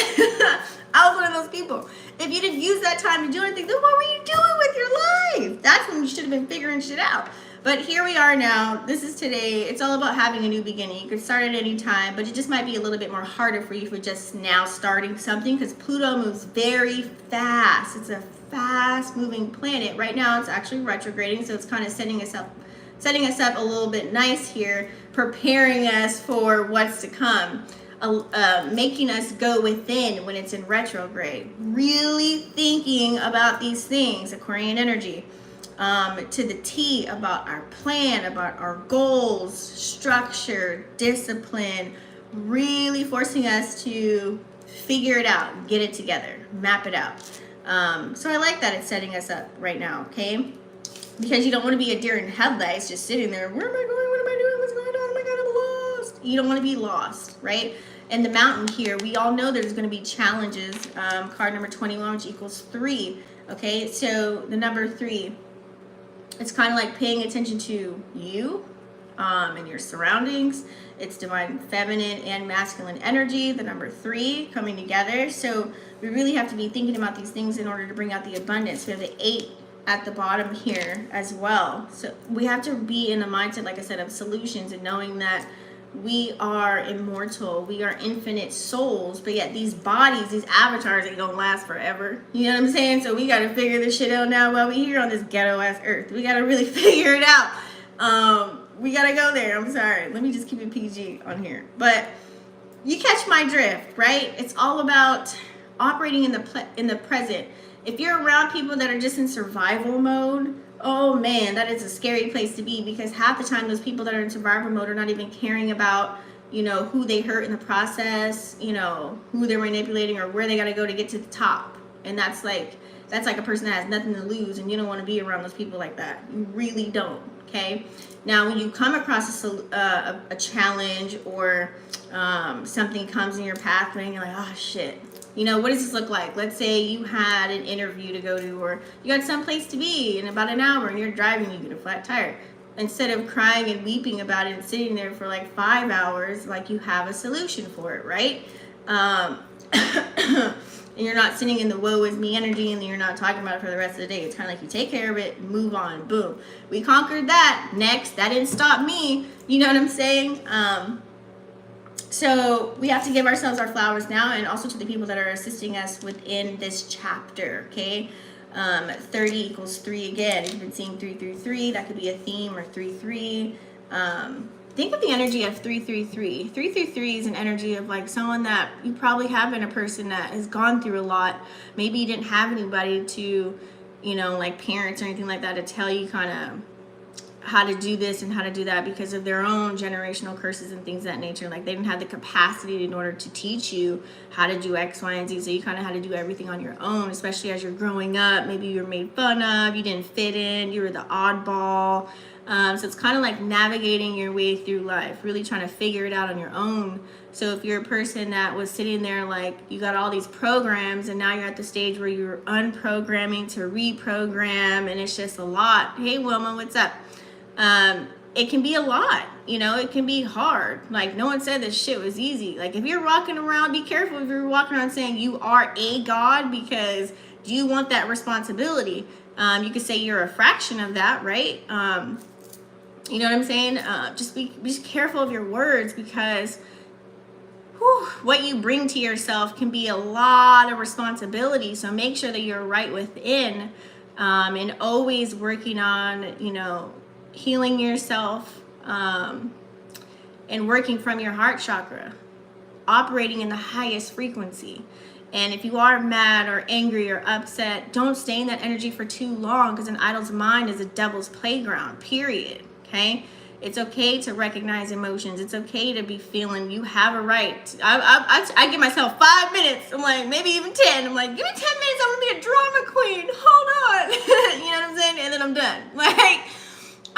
I was one of those people. If you didn't use that time to do anything, then what were you doing with your life? That's when you should have been figuring shit out. But here we are now. This is today. It's all about having a new beginning. You could start at any time, but it just might be a little bit more harder for you for just now starting something, because Pluto moves very fast. It's a fast-moving planet. Right now, it's actually retrograding, so it's kind of setting us up a little bit nice here, preparing us for what's to come, making us go within when it's in retrograde. Really thinking about these things, Aquarian energy. To the T, about our plan, about our goals, structure, discipline, really forcing us to figure it out, get it together, map it out. So I like that it's setting us up right now, okay? because you don't want to be a deer in headlights just sitting there. Where am I going? What am I doing? What's going on? Oh my God, I'm lost. You don't want to be lost, right? And the mountain here, we all know there's going to be challenges. Card number 21, which equals 3. Okay, so the number 3, it's kind of like paying attention to you and your surroundings. It's divine feminine and masculine energy, the number 3 coming together. So we really have to be thinking about these things in order to bring out the abundance. We have the 8 at the bottom here as well. So we have to be in a mindset, like I said, of solutions and knowing that we are immortal, we are infinite souls, but yet these bodies, these avatars ain't gonna last forever. You know what I'm saying? So we gotta figure this shit out now while we here on this ghetto ass earth. We gotta really figure it out. We gotta go there. I'm sorry. Let me just keep it PG on here. But you catch my drift, right? It's all about operating in the present. If you're around people that are just in survival mode, oh man, that is a scary place to be, because half the time those people that are in survival mode are not even caring about, you know, who they hurt in the process, you know, who they're manipulating or where they got to go to get to the top. And that's like a person that has nothing to lose, and you don't want to be around those people like that. You really don't. Okay. Now, when you come across a challenge or something comes in your pathway and you're like, oh shit, you know, what does this look like? Let's say you had an interview to go to, or you got someplace to be in about an hour and you're driving, you get a flat tire. Instead of crying and weeping about it and sitting there for like 5 hours, like, you have a solution for it, right? And you're not sitting in the woe is me energy, and then you're not talking about it for the rest of the day. It's kind of like you take care of it, move on, boom. We conquered that. Next, that didn't stop me. You know what I'm saying? So we have to give ourselves our flowers now, and also to the people that are assisting us within this chapter, okay? 30 equals 3 again. If you've been seeing 333, that could be a theme, or 33. Think of the energy of 333. 333 is an energy of like someone that you probably have been a person that has gone through a lot. Maybe you didn't have anybody to, you know, like parents or anything like that to tell you kind of how to do this and how to do that because of their own generational curses and things of that nature. Like, they didn't have the capacity in order to teach you how to do X, Y, and Z. So you kind of had to do everything on your own, especially as you're growing up. Maybe you were made fun of, you didn't fit in, you were the oddball. So it's kind of like navigating your way through life, really trying to figure it out on your own. So if you're a person that was sitting there like you got all these programs and now you're at the stage where you're unprogramming to reprogram and it's just a lot. Hey, Wilma, what's up? It can be a lot, you know, it can be hard. Like, no one said this shit was easy. Like, if you're walking around, be careful if you're walking around saying you are a god, because do you want that responsibility? You could say you're a fraction of that, right? You know what I'm saying? Just be careful of your words, because what you bring to yourself can be a lot of responsibility. So make sure that you're right within, and always working on, you know, healing yourself, and working from your heart chakra, operating in the highest frequency. And if you are mad or angry or upset, don't stay in that energy for too long, because an idol's mind is a devil's playground, period. Okay? It's okay to recognize emotions. It's okay to be feeling. You have a right. I give myself 5 minutes. I'm like, maybe even 10. I'm like, give me 10 minutes. I'm going to be a drama queen. Hold on. You know what I'm saying? And then I'm done. Like,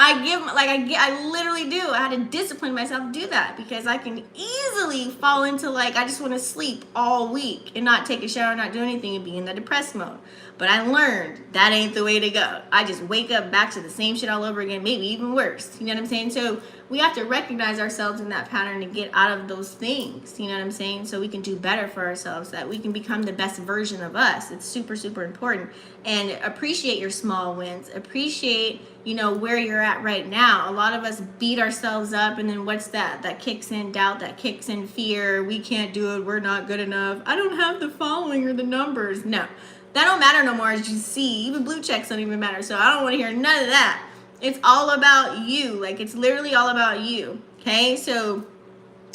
I literally do. I had to discipline myself to do that, because I can easily fall into like, I just want to sleep all week and not take a shower, not do anything, and be in the depressed mode. But I learned that ain't the way to go. I just wake up back to the same shit all over again, maybe even worse. You know what I'm saying? So we have to recognize ourselves in that pattern and get out of those things. You know what I'm saying? So we can do better for ourselves, that we can become the best version of us. It's super, super important. And appreciate your small wins. Appreciate, you know, where you're at right now. A lot of us beat ourselves up, and then what's that? That kicks in doubt, that kicks in fear. We can't do it. We're not good enough. I don't have the following or the numbers. No, that don't matter no more, as you see. Even blue checks don't even matter. So I don't want to hear none of that. It's all about you. Like, it's literally all about you. Okay? So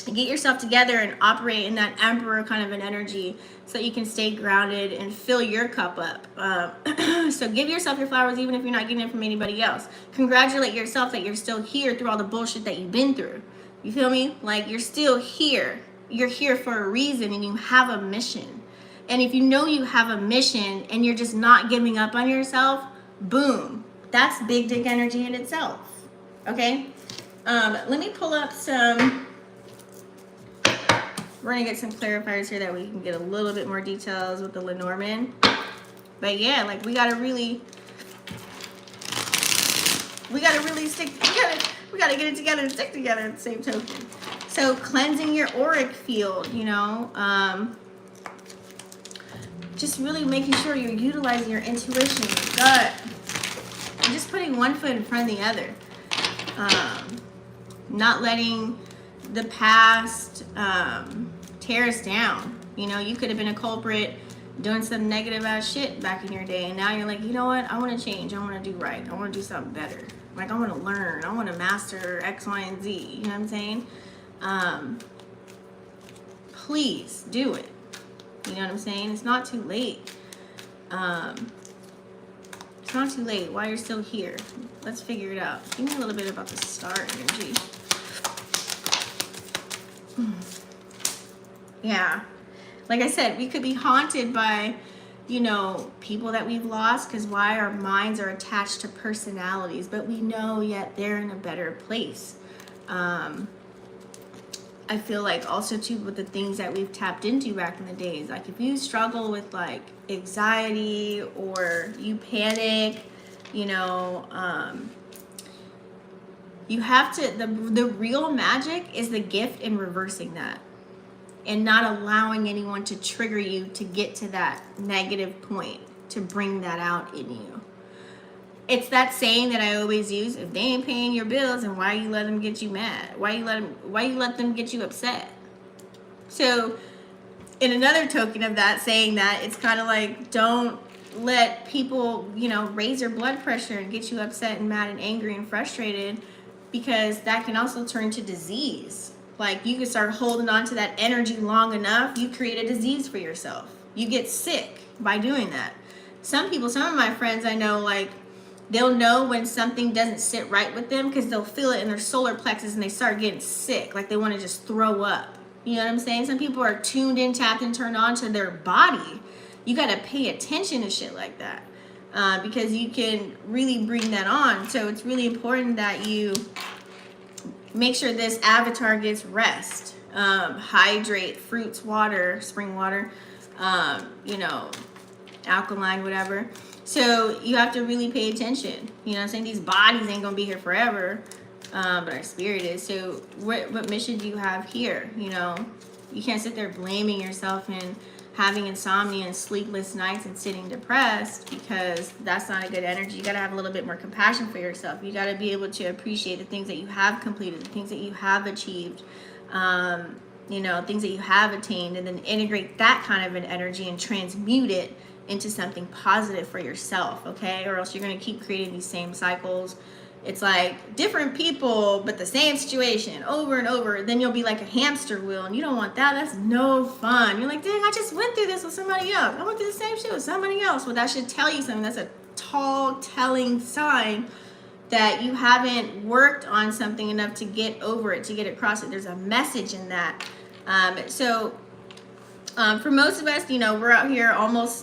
get yourself together and operate in that emperor kind of an energy, so that you can stay grounded and fill your cup up. So give yourself your flowers, even if you're not getting it from anybody else. Congratulate yourself that you're still here through all the bullshit that you've been through. You feel me? Like, you're still here. You're here for a reason, and you have a mission. And if you know you have a mission and you're just not giving up on yourself, boom. that's big dick energy in itself. Okay? Let me pull up some. We're gonna get some clarifiers here that we can get a little bit more details with the Lenormand. But yeah, like we gotta really stick. We gotta get it together and stick together at the same token. So cleansing your auric field, you know, just really making sure you're utilizing your intuition, your gut, and just putting one foot in front of the other. Not letting the past tear us down. You know, you could have been a culprit doing some negative ass shit back in your day, and now you're like, you know what, I want to change, I want to do right, I want to do something better, like I want to learn, I want to master X, Y, and Z, you know what I'm saying? Please do it. You know what I'm saying? It's not too late. It's not too late while you're still here. Let's figure it out. Give me a little bit about the star energy. Yeah. Like I said, we could be haunted by, you know, people that we've lost, because why? Our minds are attached to personalities, but we know yet they're in a better place. I feel like also too with the things that we've tapped into back in the days, like if you struggle with like anxiety or you panic, you know, you have to, the real magic is the gift in reversing that and not allowing anyone to trigger you to get to that negative point, to bring that out in you. It's that saying that I always use: if they ain't paying your bills, and why you let them get you mad? Why you let them get you upset? So, in another token of that, saying that, it's kind of like, don't let people, you know, raise your blood pressure and get you upset and mad and angry and frustrated, because that can also turn to disease. Like, you can start holding on to that energy long enough, you create a disease for yourself. You get sick by doing that. Some people, some of my friends I know, like, they'll know when something doesn't sit right with them because they'll feel it in their solar plexus and they start getting sick. Like they want to just throw up. You know what I'm saying? Some people are tuned in, tapped in, turned on to their body. You got to pay attention to shit like that because you can really bring that on. So it's really important that you make sure this avatar gets rest. Hydrate, fruits, water, spring water, you know, alkaline, whatever. So you have to really pay attention. You know what I'm saying? These bodies ain't going to be here forever, but our spirit is. So what mission do you have here? You know, you can't sit there blaming yourself and having insomnia and sleepless nights and sitting depressed, because that's not a good energy. You got to have a little bit more compassion for yourself. You got to be able to appreciate the things that you have completed, the things that you have achieved, you know, things that you have attained, and then integrate that kind of an energy and transmute it into something positive for yourself, okay? Or else you're going to keep creating these same cycles. It's like different people, but the same situation over and over. Then you'll be like a hamster wheel, and you don't want that. That's no fun. You're like, dang, I just went through this with somebody else. I went through the same shit with somebody else. Well, that should tell you something. That's a tall, telling sign that you haven't worked on something enough to get over it, to get across it. There's a message in that. For most of us, you know, we're out here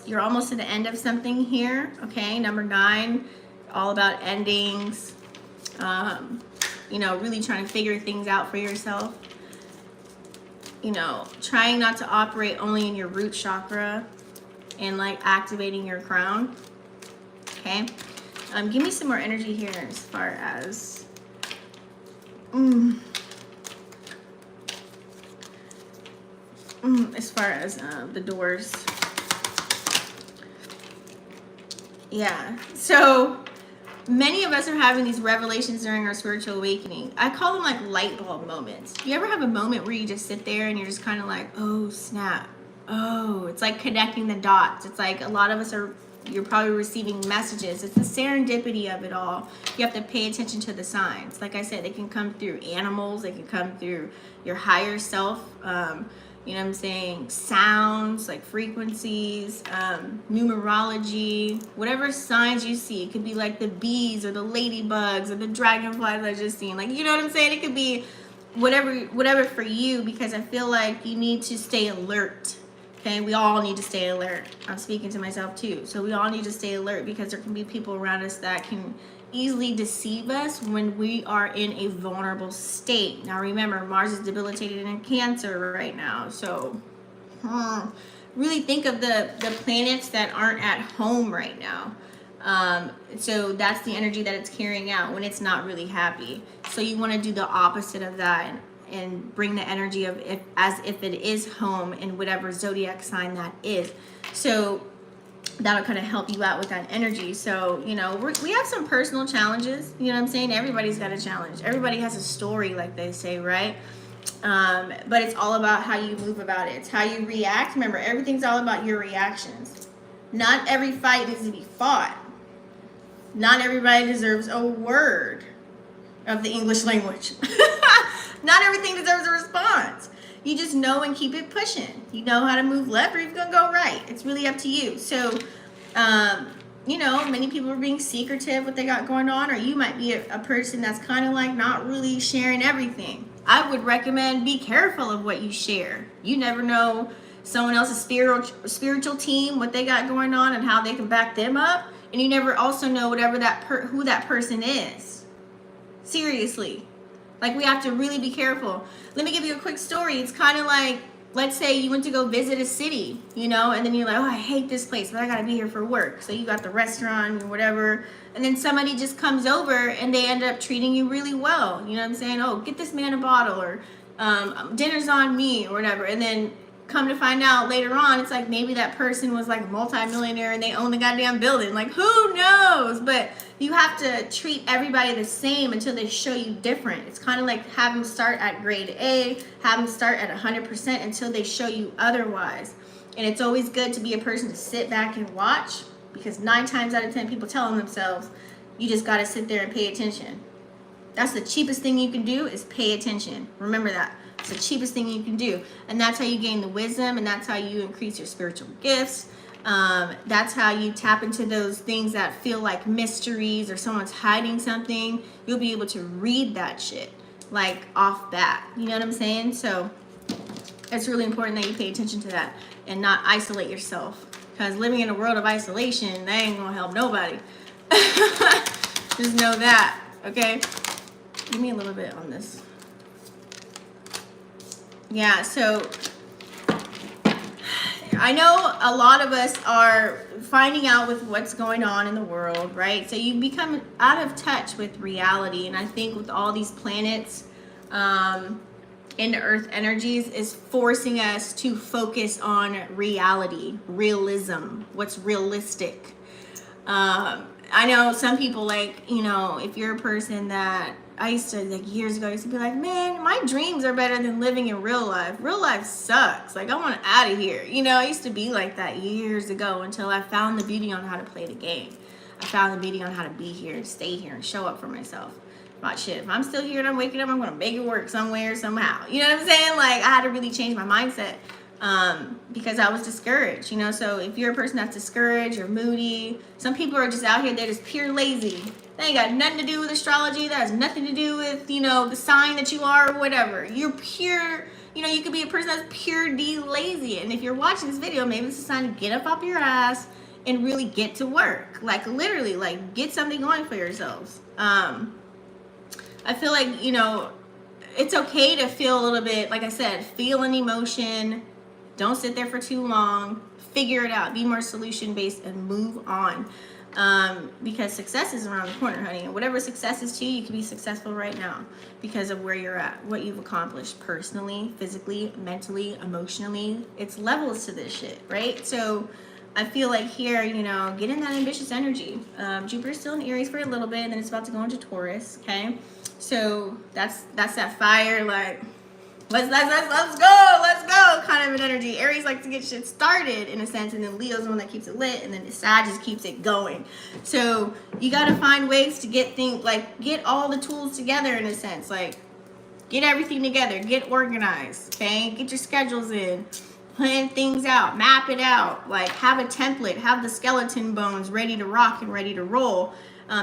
you're almost to the end of something here, okay? Number 9, all about endings, you know, really trying to figure things out for yourself. You know, trying not to operate only in your root chakra and like activating your crown, okay? Give me some more energy here as far as... as far as the doors. Yeah, so many of us are having these revelations during our spiritual awakening. I call them like light bulb moments. You ever have a moment where you just sit there and you're just kind of like, oh snap, oh, it's like connecting the dots. It's like a lot of us you're probably receiving messages. It's the serendipity of it all. You have to pay attention to the signs. Like I said, they can come through animals, they can come through your higher self, you know what I'm saying, sounds, like frequencies, numerology, whatever signs you see. It could be like the bees or the ladybugs or the dragonflies I just seen. Like, you know what I'm saying? It could be whatever for you, because I feel like you need to stay alert Okay, we all need to stay alert. I'm speaking to myself too. So we all need to stay alert because there can be people around us that can easily deceive us when we are in a vulnerable state. Now remember, Mars is debilitated in Cancer right now. So really think of the planets that aren't at home right now. So that's the energy that it's carrying out when it's not really happy. So you want to do the opposite of that and bring the energy of as if it is home in whatever zodiac sign that is. So that'll kind of help you out with that energy. So, you know, we have some personal challenges. You know what I'm saying? Everybody's got a challenge. Everybody has a story, like they say, right? But it's all about how you move about it. It's how you react. Remember, everything's all about your reactions. Not every fight needs to be fought. Not everybody deserves a word of the English language. Not everything deserves a response. You just know and keep it pushing. You know how to move left or you're going to go right. It's really up to you. So, you know, many people are being secretive what they got going on, or you might be a person that's kind of like not really sharing everything. I would recommend be careful of what you share. You never know someone else's spiritual team, what they got going on and how they can back them up. And you never also know whatever who that person is. Seriously. Like, we have to really be careful. Let me give you a quick story. It's kind of like, let's say you went to go visit a city, you know, and then you're like, oh, I hate this place, but I got to be here for work. So you got the restaurant or whatever. And then somebody just comes over and they end up treating you really well. You know what I'm saying? Oh, get this man a bottle, or dinner's on me, or whatever. And then come to find out later on, it's like maybe that person was like a multi-millionaire and they own the goddamn building. Like, who knows? But you have to treat everybody the same until they show you different. It's kind of like have them start at grade A, have them start at 100% until they show you otherwise. And it's always good to be a person to sit back and watch, because 9 times out of 10 people telling themselves, you just got to sit there and pay attention. That's the cheapest thing you can do, is pay attention. Remember that. It's the cheapest thing you can do. And that's how you gain the wisdom, and that's how you increase your spiritual gifts. That's how you tap into those things that feel like mysteries, or someone's hiding something. You'll be able to read that shit like off bat. You know what I'm saying? So it's really important that you pay attention to that and not isolate yourself, because living in a world of isolation, that ain't gonna help nobody. Just know that. Okay, give me a little bit on this. Yeah, so I know a lot of us are finding out with what's going on in the world, right? So you become out of touch with reality. And I think with all these planets in the earth energies is forcing us to focus on reality, realism, what's realistic. I know some people, like, you know, if you're a person that I used to, like years ago, I used to be like, man, my dreams are better than living in real life. Real life sucks. Like, I want out of here. You know, I used to be like that years ago until I found the beauty on how to play the game. I found the beauty on how to be here and stay here and show up for myself. About shit. If I'm still here and I'm waking up, I'm going to make it work somewhere, somehow. You know what I'm saying? Like, I had to really change my mindset because I was discouraged, you know? So if you're a person that's discouraged or moody, some people are just out here, they're just pure lazy. They ain't got nothing to do with astrology. That has nothing to do with, you know, the sign that you are or whatever. You're pure, you know, you could be a person that's pure D lazy. And if you're watching this video, maybe it's a sign to get up off your ass and really get to work. Like, literally, like, get something going for yourselves. I feel like, you know, it's okay to feel a little bit, like I said, feel an emotion. Don't sit there for too long. Figure it out. Be more solution-based and move on. Because success is around the corner, honey. And whatever success is to you, you can be successful right now because of where you're at, what you've accomplished personally, physically, mentally, emotionally. It's levels to this shit, right? So I feel like here, you know, get in that ambitious energy. Jupiter's still in Aries for a little bit, and then it's about to go into Taurus, okay? So that's that fire, like, let's go kind of an energy. Aries likes to get shit started in a sense, and then Leo's the one that keeps it lit, and then the Sag just keeps it going. So you got to find ways to get things, like, get all the tools together in a sense, like, get everything together, get organized, okay? Get your schedules in, plan things out, map it out, like, have a template, have the skeleton bones ready to rock and ready to roll.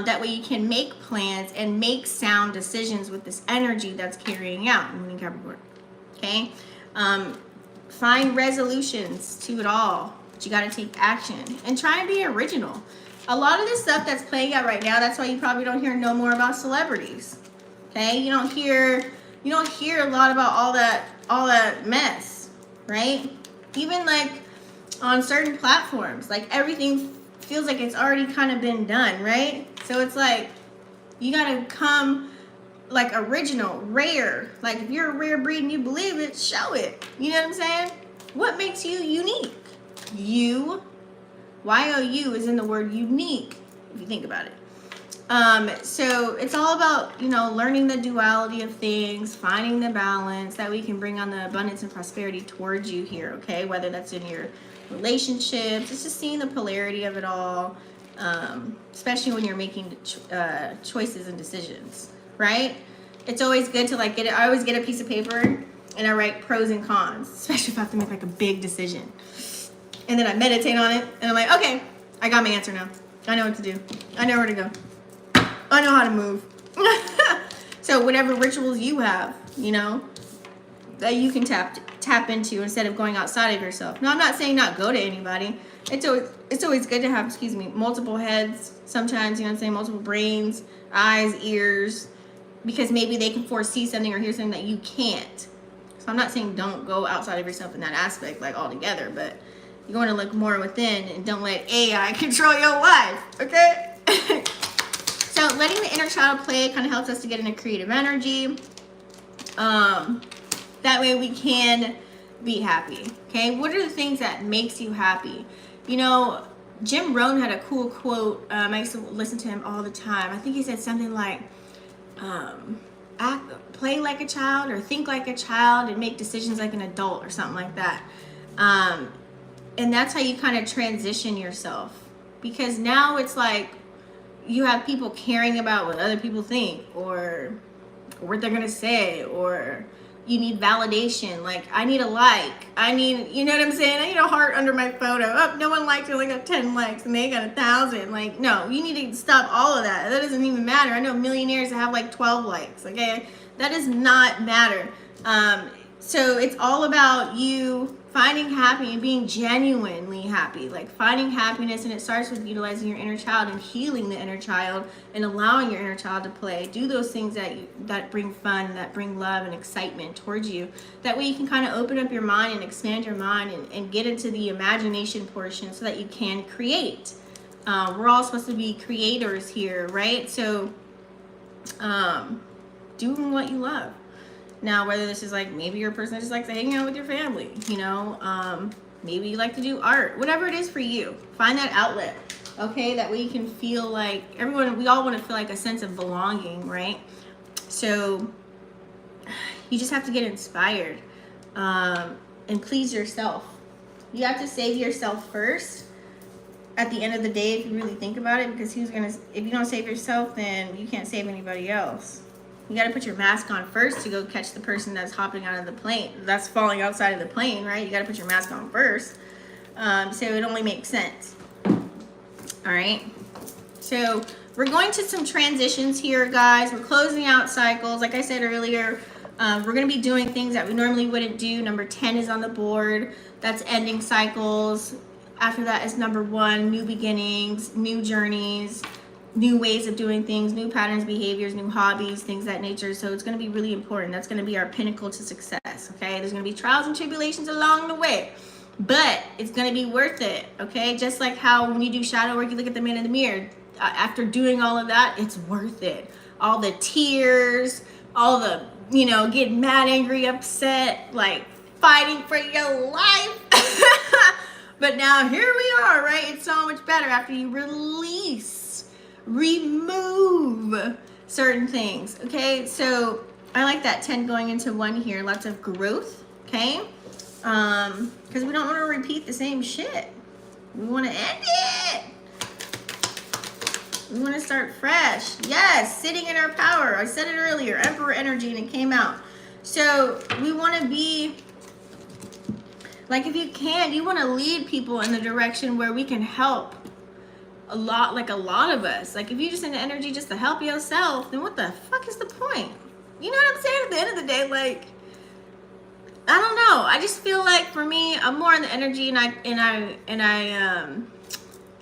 That way you can make plans and make sound decisions with this energy that's carrying out, mooning Capricorn. Okay? find resolutions to it all. But you got to take action and try and be original. A lot of this stuff that's playing out right now, that's why you probably don't hear no more about celebrities. Okay? You don't hear a lot about all that mess, right? Even like on certain platforms, like everything feels like it's already kind of been done, right? So it's like you gotta come like original, rare. Like if you're a rare breed and you believe it, show it. You know what I'm saying? What makes you unique? You, Y-O-U is in the word unique, if you think about it. So it's all about, learning the duality of things, finding the balance that we can bring on the abundance and prosperity towards you here, okay? Whether that's in your relationships, it's just seeing the polarity of it all, especially when you're making choices and decisions, right? It's always good to like I always get a piece of paper and I write pros and cons, especially if I have to make like a big decision. And then I meditate on it and I'm like, okay, I got my answer now. I know what to do. I know where to go. I know how to move. So whatever rituals you have, that you can tap into instead of going outside of yourself. Now, I'm not saying not go to anybody. It's always good to have, multiple heads. Sometimes, multiple brains, eyes, ears, because maybe they can foresee something or hear something that you can't. So I'm not saying don't go outside of yourself in that aspect, like altogether, but you're going to look more within and don't let AI control your life, okay? So letting the inner child play kind of helps us to get in a creative energy. That way we can be happy, okay? What are the things that makes you happy? Jim Rohn had a cool quote. I used to listen to him all the time. I think he said something like, play like a child or think like a child and make decisions like an adult or something like that. And that's how you kind of transition yourself. Because now it's like, you have people caring about what other people think or what they're going to say, or you need validation. Like, I need a like. I need, you know what I'm saying? I need a heart under my photo. Oh, no one liked it. I only got 10 likes and they got 1,000. Like, no, you need to stop all of that. That doesn't even matter. I know millionaires that have like 12 likes, okay? That does not matter. So it's all about you finding happy and being genuinely happy, like finding happiness, and it starts with utilizing your inner child and healing the inner child and allowing your inner child to play. Do those things that bring fun, that bring love and excitement towards you. That way you can kind of open up your mind and expand your mind and get into the imagination portion so that you can create. We're all supposed to be creators here, right? So doing what you love. Now, whether this is like, maybe you're a person that just likes to hang out with your family, maybe you like to do art, whatever it is for you, find that outlet, okay? That way you can feel like we all want to feel like a sense of belonging, right? So you just have to get inspired and please yourself. You have to save yourself first at the end of the day, if you really think about it, because if you don't save yourself, then you can't save anybody else. You got to put your mask on first to go catch the person that's hopping out of the plane, that's falling outside of the plane, right? You got to put your mask on first. So it only makes sense. All right. So we're going to some transitions here, guys. We're closing out cycles. Like I said earlier, we're going to be doing things that we normally wouldn't do. Number 10 is on the board. That's ending cycles. After that is number 1, new beginnings, new journeys, new ways of doing things, new patterns, behaviors, new hobbies, things of that nature. So it's going to be really important. That's going to be our pinnacle to success, okay? There's going to be trials and tribulations along the way, but it's going to be worth it, okay? Just like how when you do shadow work, you look at the man in the mirror. After doing all of that, it's worth it. All the tears, all the, getting mad, angry, upset, like fighting for your life. But now here we are, right? It's so much better after you remove certain things, okay? So I like that 10 going into 1 here. Lots of growth, okay? Because we don't want to repeat the same shit. We want to end it. We want to start fresh. Yes, sitting in our power. I said it earlier, Emperor energy, and it came out. So we want to be, like, if you can, you want to lead people in the direction where we can help a lot of us. Like, if you just in the energy just to help yourself, then what the fuck is the point? You know what I'm saying? At the end of the day, like, I don't know. I just feel like for me, I'm more in the energy, and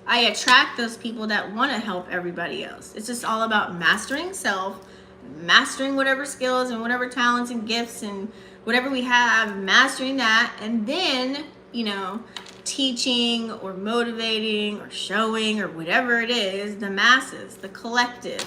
I attract those people that want to help everybody else. It's just all about mastering self, mastering whatever skills and whatever talents and gifts and whatever we have, mastering that, and then, you know, teaching or motivating or showing or whatever it is, the masses, the collective.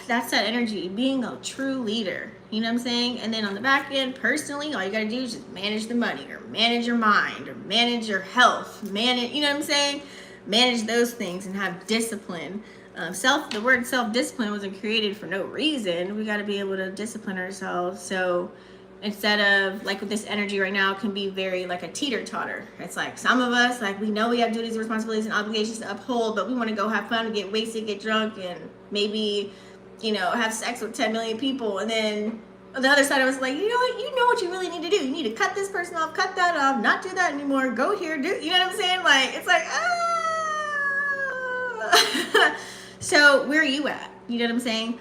That's that energy, being a true leader. You know what I'm saying? And then on the back end, personally, all you got to do is just manage the money, or manage your mind, or manage your health, manage, you know what I'm saying? Manage those things and have discipline. The word self-discipline wasn't created for no reason. We got to be able to discipline ourselves. So instead of, like, with this energy right now, it can be very like a teeter-totter. It's like some of us, like, we know we have duties, responsibilities, and obligations to uphold, but we want to go have fun, get wasted, get drunk, and maybe, you know, have sex with 10 million people. And then on the other side of us, like, you know what you really need to do. You need to cut this person off, cut that off, not do that anymore, go here, do, you know what I'm saying? Like, it's like, So where are you at? You know what I'm saying?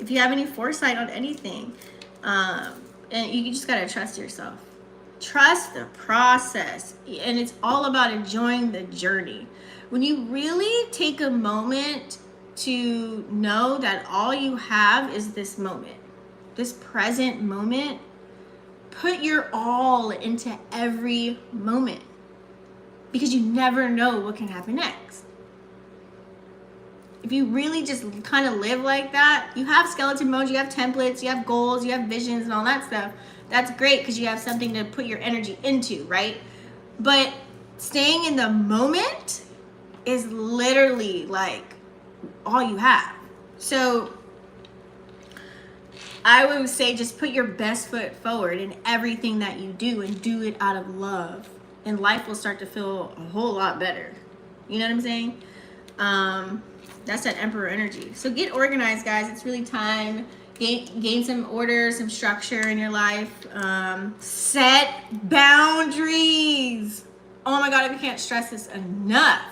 If you have any foresight on anything, and you just gotta trust yourself. Trust the process. And it's all about enjoying the journey. When you really take a moment to know that all you have is this moment, this present moment, put your all into every moment, because you never know what can happen next. If you really just kind of live like that, you have skeleton bones, you have templates, you have goals, you have visions and all that stuff. That's great because you have something to put your energy into, right? But staying in the moment is literally like all you have. So I would say just put your best foot forward in everything that you do, and do it out of love. And life will start to feel a whole lot better. You know what I'm saying? That's that Emperor energy. So get organized, guys. It's really time. Gain some order, some structure in your life. Set boundaries. Oh my God, I can't stress this enough.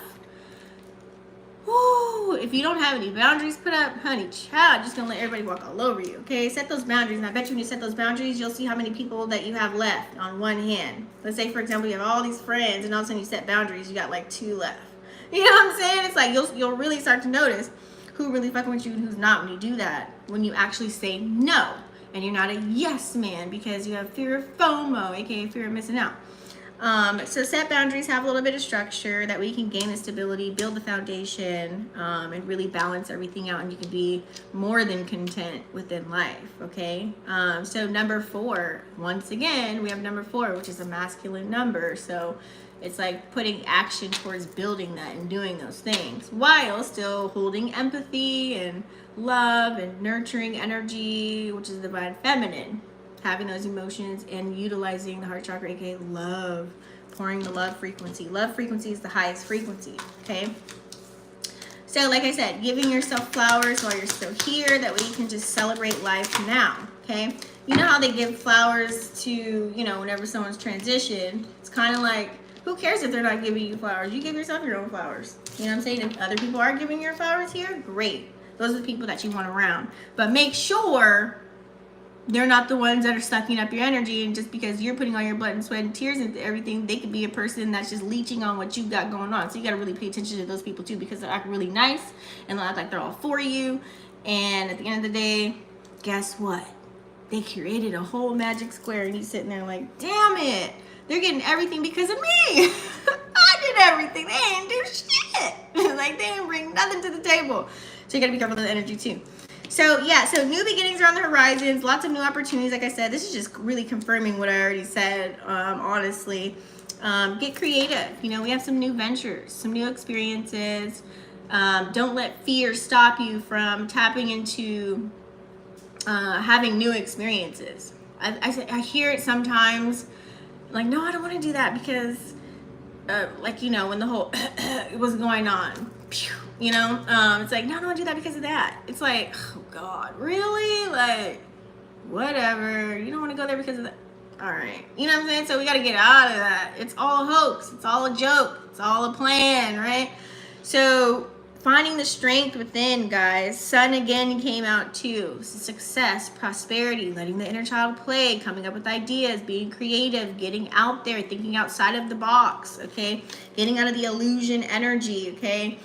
Woo. If you don't have any boundaries put up, honey, child, just gonna let everybody walk all over you, okay? Set those boundaries. And I bet you when you set those boundaries, you'll see how many people that you have left on one hand. Let's say, for example, you have all these friends, and all of a sudden you set boundaries, you got like 2 left. You know what I'm saying? It's like you'll really start to notice who really fucking with you and who's not when you do that. When you actually say no, and you're not a yes man because you have fear of FOMO, aka fear of missing out. So set boundaries, have a little bit of structure, that way you can gain the stability, build the foundation, and really balance everything out, and you can be more than content within life, okay? So number 4, once again, we have number 4, which is a masculine number. So it's like putting action towards building that and doing those things while still holding empathy and love and nurturing energy, which is the divine feminine. Having those emotions and utilizing the heart chakra, aka love, pouring the love frequency. Love frequency is the highest frequency, okay? So like I said, giving yourself flowers while you're still here, that way you can just celebrate life now, okay? You know how they give flowers to, you know, whenever someone's transitioned, it's kind of like, who cares if they're not giving you flowers? You give yourself your own flowers. You know what I'm saying? If other people are giving your flowers here, great. Those are the people that you want around. But make sure they're not the ones that are sucking up your energy, and just because you're putting all your blood and sweat and tears into everything, they could be a person that's just leeching on what you got going on. So you got to really pay attention to those people too, because they'll act really nice and they'll act like they're all for you. And at the end of the day, guess what? They created a whole magic square, and you sitting there like, damn it, they're getting everything because of me. I did everything. They didn't do shit. Like, they didn't bring nothing to the table. So you got to be careful of the energy too. So yeah, so new beginnings are on the horizons, lots of new opportunities. Like I said, this is just really confirming what I already said, honestly. Get creative. You know, we have some new ventures, some new experiences. Don't let fear stop you from tapping into having new experiences. I hear it sometimes, like, no, I don't want to do that because, like, you know, when the whole it was going on. You know, it's like, no, I don't want to do that because of that. It's like, oh God, really? Like, whatever. You don't want to go there because of that. All right. You know what I'm saying? So we got to get out of that. It's all a hoax. It's all a joke. It's all a plan, right? So finding the strength within, guys. Sun again came out too. Success, prosperity, letting the inner child play, coming up with ideas, being creative, getting out there, thinking outside of the box, okay? Getting out of the illusion energy, okay?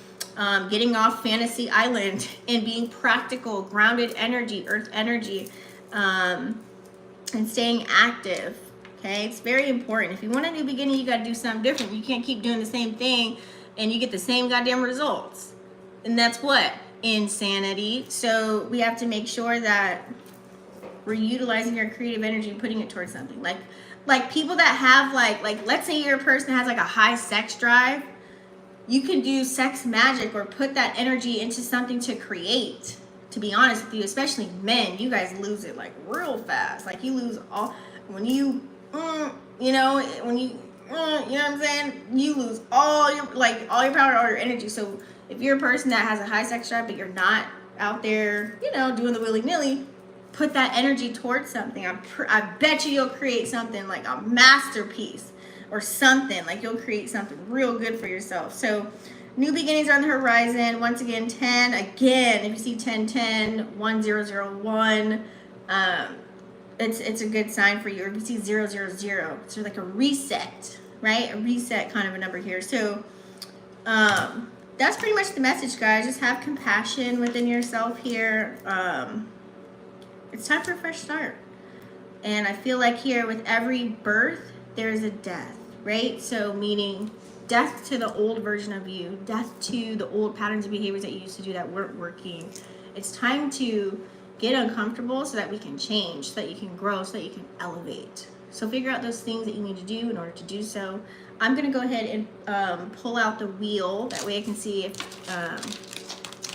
Getting off fantasy island and being practical, grounded energy, earth energy, and staying active, okay? It's very important. If you want a new beginning, you got to do something different. You can't keep doing the same thing and you get the same goddamn results. And that's what? Insanity. So we have to make sure that we're utilizing our creative energy and putting it towards something. Like people that have like let's say you're a person that has like a high sex drive, you can do sex magic or put that energy into something to create. To be honest with you, especially men, you guys lose it like real fast. Like you lose all, when you, you know, when you, you know what I'm saying? You lose all your power, all your energy. So if you're a person that has a high sex drive, but you're not out there, you know, doing the willy-nilly, put that energy towards something. I bet you'll create something like a masterpiece or something. Like you'll create something real good for yourself. So new beginnings are on the horizon. Once again, 10. Again, if you see 1010, 1001, it's a good sign for you. Or if you see 000, it's like a reset, right? A reset kind of a number here. So that's pretty much the message, guys. Just have compassion within yourself here. It's time for a fresh start. And I feel like here with every birth, there's a death, right? So meaning death to the old version of you, death to the old patterns and behaviors that you used to do that weren't working. It's time to get uncomfortable so that we can change, so that you can grow, so that you can elevate. So figure out those things that you need to do in order to do so. I'm going to go ahead and pull out the wheel. That way I can see if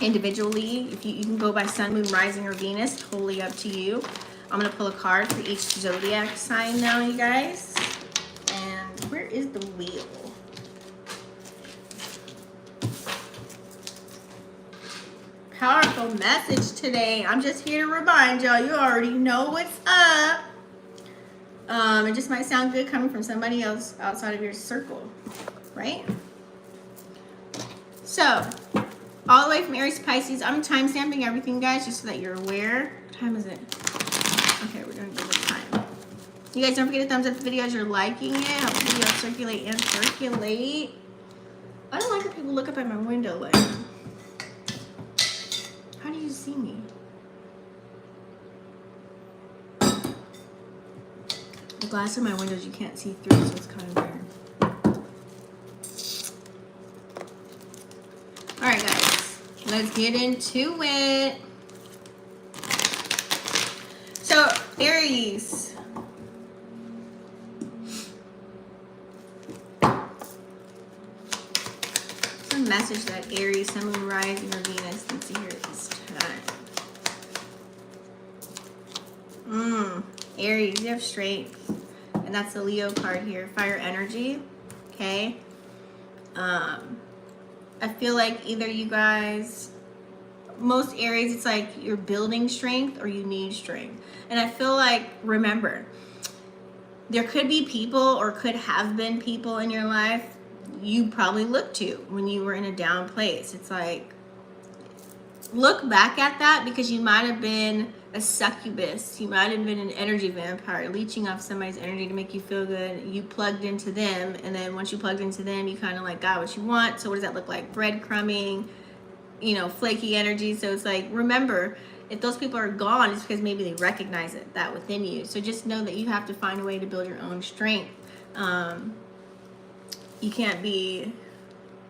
individually, if you can go by sun, moon, rising, or Venus, totally up to you. I'm going to pull a card for each zodiac sign now, you guys. And where is the wheel? Powerful message today. I'm just here to remind y'all, you already know what's up. It just might sound good coming from somebody else outside of your circle, right? So, all the way from Aries to Pisces, I'm time stamping everything, guys, just so that you're aware. What time is it? Okay, we're gonna give it time. You guys don't forget to thumbs up the video as you're liking it. Help the video circulate and circulate. I don't like when people look up at my window like, how do you see me? The glass in my windows you can't see through, so it's kind of weird. Alright, guys. Let's get into it. So, Aries. Some message that Aries, Sun, Moon, Rising, or Venus needs to hear at this time. Aries, you have strength. And that's the Leo card here. Fire energy. Okay. I feel like either you guys, most Aries, it's like you're building strength or you need strength. And I feel like, remember, there could be people or could have been people in your life you probably looked to when you were in a down place. It's like, look back at that, because you might have been a succubus. You might have been an energy vampire, leeching off somebody's energy to make you feel good. You plugged into them, and then once you plugged into them, you kind of like got what you want. So what does that look like? Breadcrumbing, you know, flaky energy. So it's like, remember, if those people are gone, it's because maybe they recognize that within you. So just know that you have to find a way to build your own strength. You can't be,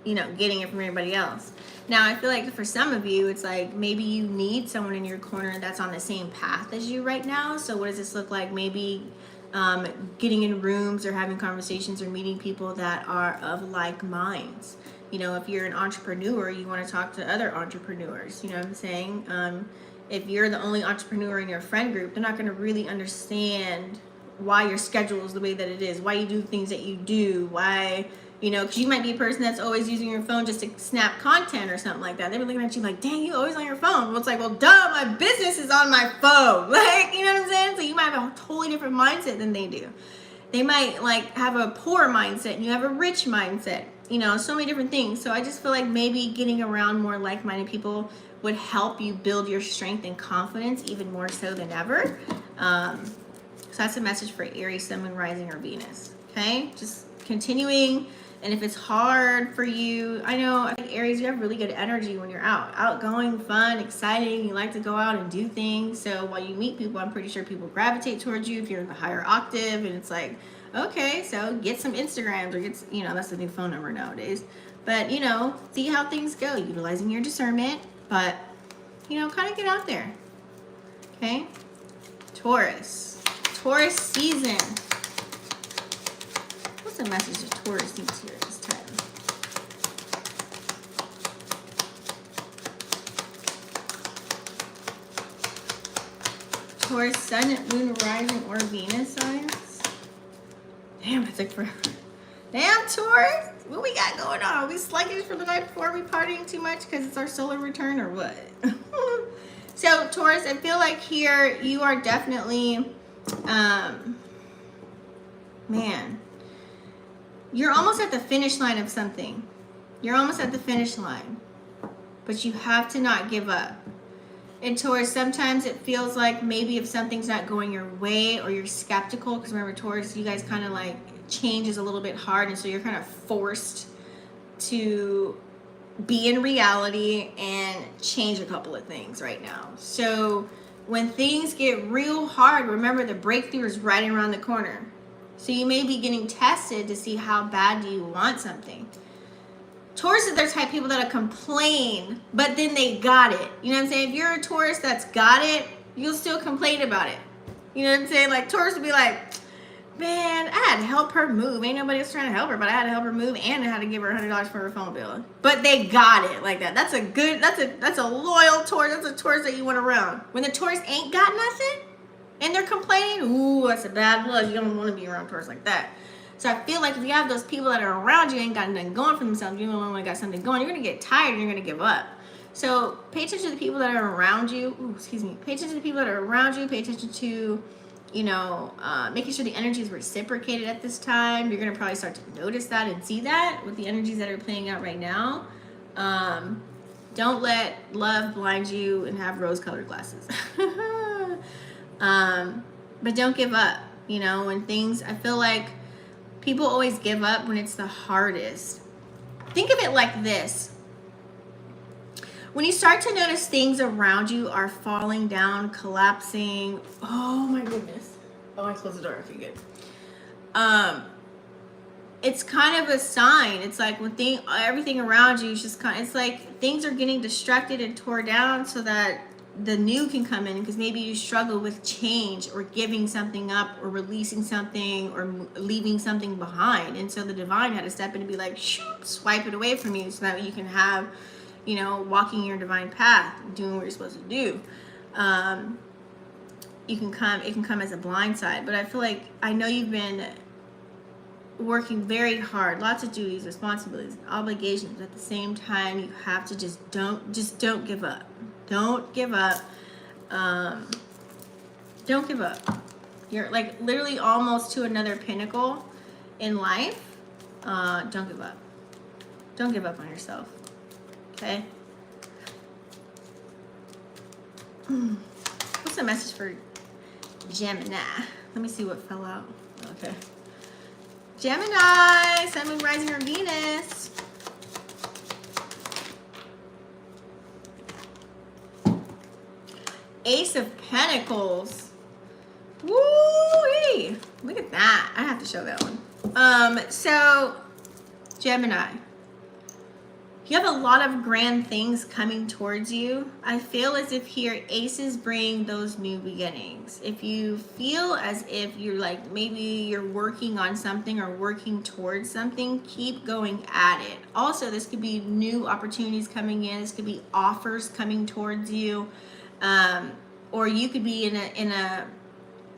you know, getting it from everybody else. Now, I feel like for some of you, it's like maybe you need someone in your corner that's on the same path as you right now. So what does this look like? Maybe getting in rooms or having conversations or meeting people that are of like minds. You know, if you're an entrepreneur, you want to talk to other entrepreneurs. You know what I'm saying? If you're the only entrepreneur in your friend group, they're not going to really understand why your schedule is the way that it is, why you do things that you do, why... You know, because you might be a person that's always using your phone just to snap content or something like that. They're looking at you like, dang, you always on your phone. Well, it's like, well, duh, my business is on my phone. Like, you know what I'm saying? So you might have a totally different mindset than they do. They might, like, have a poor mindset and you have a rich mindset. you know, so many different things. So I just feel like maybe getting around more like-minded people would help you build your strength and confidence even more so than ever. So that's a message for Aries, Sun, Moon, Rising, or Venus. Okay, just continuing. And if it's hard for you, I know, I think Aries, you have really good energy when you're out. Outgoing, fun, exciting. You like to go out and do things. So while you meet people, I'm pretty sure people gravitate towards you if you're in the higher octave. And it's like, okay, so get some Instagrams or get, you know, that's the new phone number nowadays. But, you know, see how things go, utilizing your discernment. But, you know, kind of get out there. Okay? Taurus. Taurus season. What's the message of Taurus needs here this time? Taurus, Sun, Moon, Rising, or Venus signs. Damn, it took forever. Damn, Taurus. What we got going on? Are we sluggish for the night before? Are we partying too much because it's our solar return or what? So, Taurus, I feel like here you are definitely, man, you're almost at the finish line of something. You're almost at the finish line, but you have to not give up. And Taurus, sometimes it feels like maybe if something's not going your way or you're skeptical, because remember, Taurus, you guys kind of like change is a little bit hard, and so you're kind of forced to be in reality and change a couple of things right now. So when things get real hard, remember the breakthrough is right around the corner. So you may be getting tested to see how bad do you want something. Taurus is their type of people that'll complain, but then they got it. You know what I'm saying? If you're a Taurus that's got it, you'll still complain about it. You know what I'm saying? Like Taurus will be like, man, I had to help her move. Ain't nobody else trying to help her, but I had to help her move and I had to give her $100 for her phone bill. But they got it like that. That's a loyal Taurus. That's a Taurus that you want around. When the Taurus ain't got nothing and they're complaining, ooh, that's a bad look. You don't want to be around Taurus like that. So I feel like if you have those people that are around you ain't got nothing going for themselves, you only got something going, you're going to get tired and you're going to give up. So pay attention to the people that are around you. Ooh, excuse me. Pay attention to the people that are around you. Pay attention to, you know, making sure the energy is reciprocated at this time. You're going to probably start to notice that and see that with the energies that are playing out right now. Don't let love blind you and have rose-colored glasses. But don't give up. You know, when things, I feel like people always give up when it's the hardest. Think of it like this. When you start to notice things around you are falling down, collapsing. Oh my goodness. Oh, I closed the door. Okay, good. It's kind of a sign. It's like when everything around you is just kind of, it's like things are getting distracted and tore down so that the new can come in, because maybe you struggle with change or giving something up or releasing something or leaving something behind. And so the divine had to step in and be like, shoot, swipe it away from you so that you can have, you know, walking your divine path, doing what you're supposed to do. It can come as a blind side, but I feel like, I know you've been working very hard, lots of duties, responsibilities, obligations. At the same time, you have to just don't give up. Don't give up. Don't give up. You're like literally almost to another pinnacle in life. Don't give up. Don't give up on yourself. Okay? What's the message for Gemini? Let me see what fell out. Okay. Gemini, Sun, Moon, Rising, or Venus. Ace of Pentacles. Woo-wee. Look at that. I have to show that one. So, Gemini. You have a lot of grand things coming towards you. I feel as if here aces bring those new beginnings. If you feel as if you're like, maybe you're working on something or working towards something, keep going at it. Also, this could be new opportunities coming in. This could be offers coming towards you. Or you could be in a,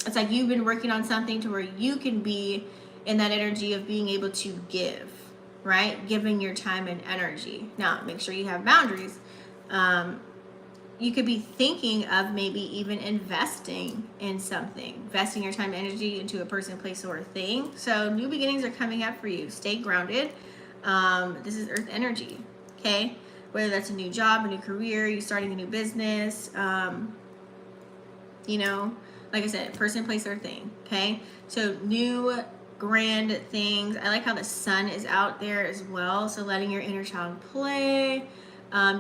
it's like you've been working on something to where you can be in that energy of being able to give. Right? Giving your time and energy. Now, make sure you have boundaries. You could be thinking of maybe even investing in something. Investing your time and energy into a person, place, or a thing. So, new beginnings are coming up for you. Stay grounded. This is earth energy, okay? Whether that's a new job, a new career, you starting a new business, you know, like I said, person, place, or thing, okay? So new grand things. I like how the sun is out there as well. So letting your inner child play,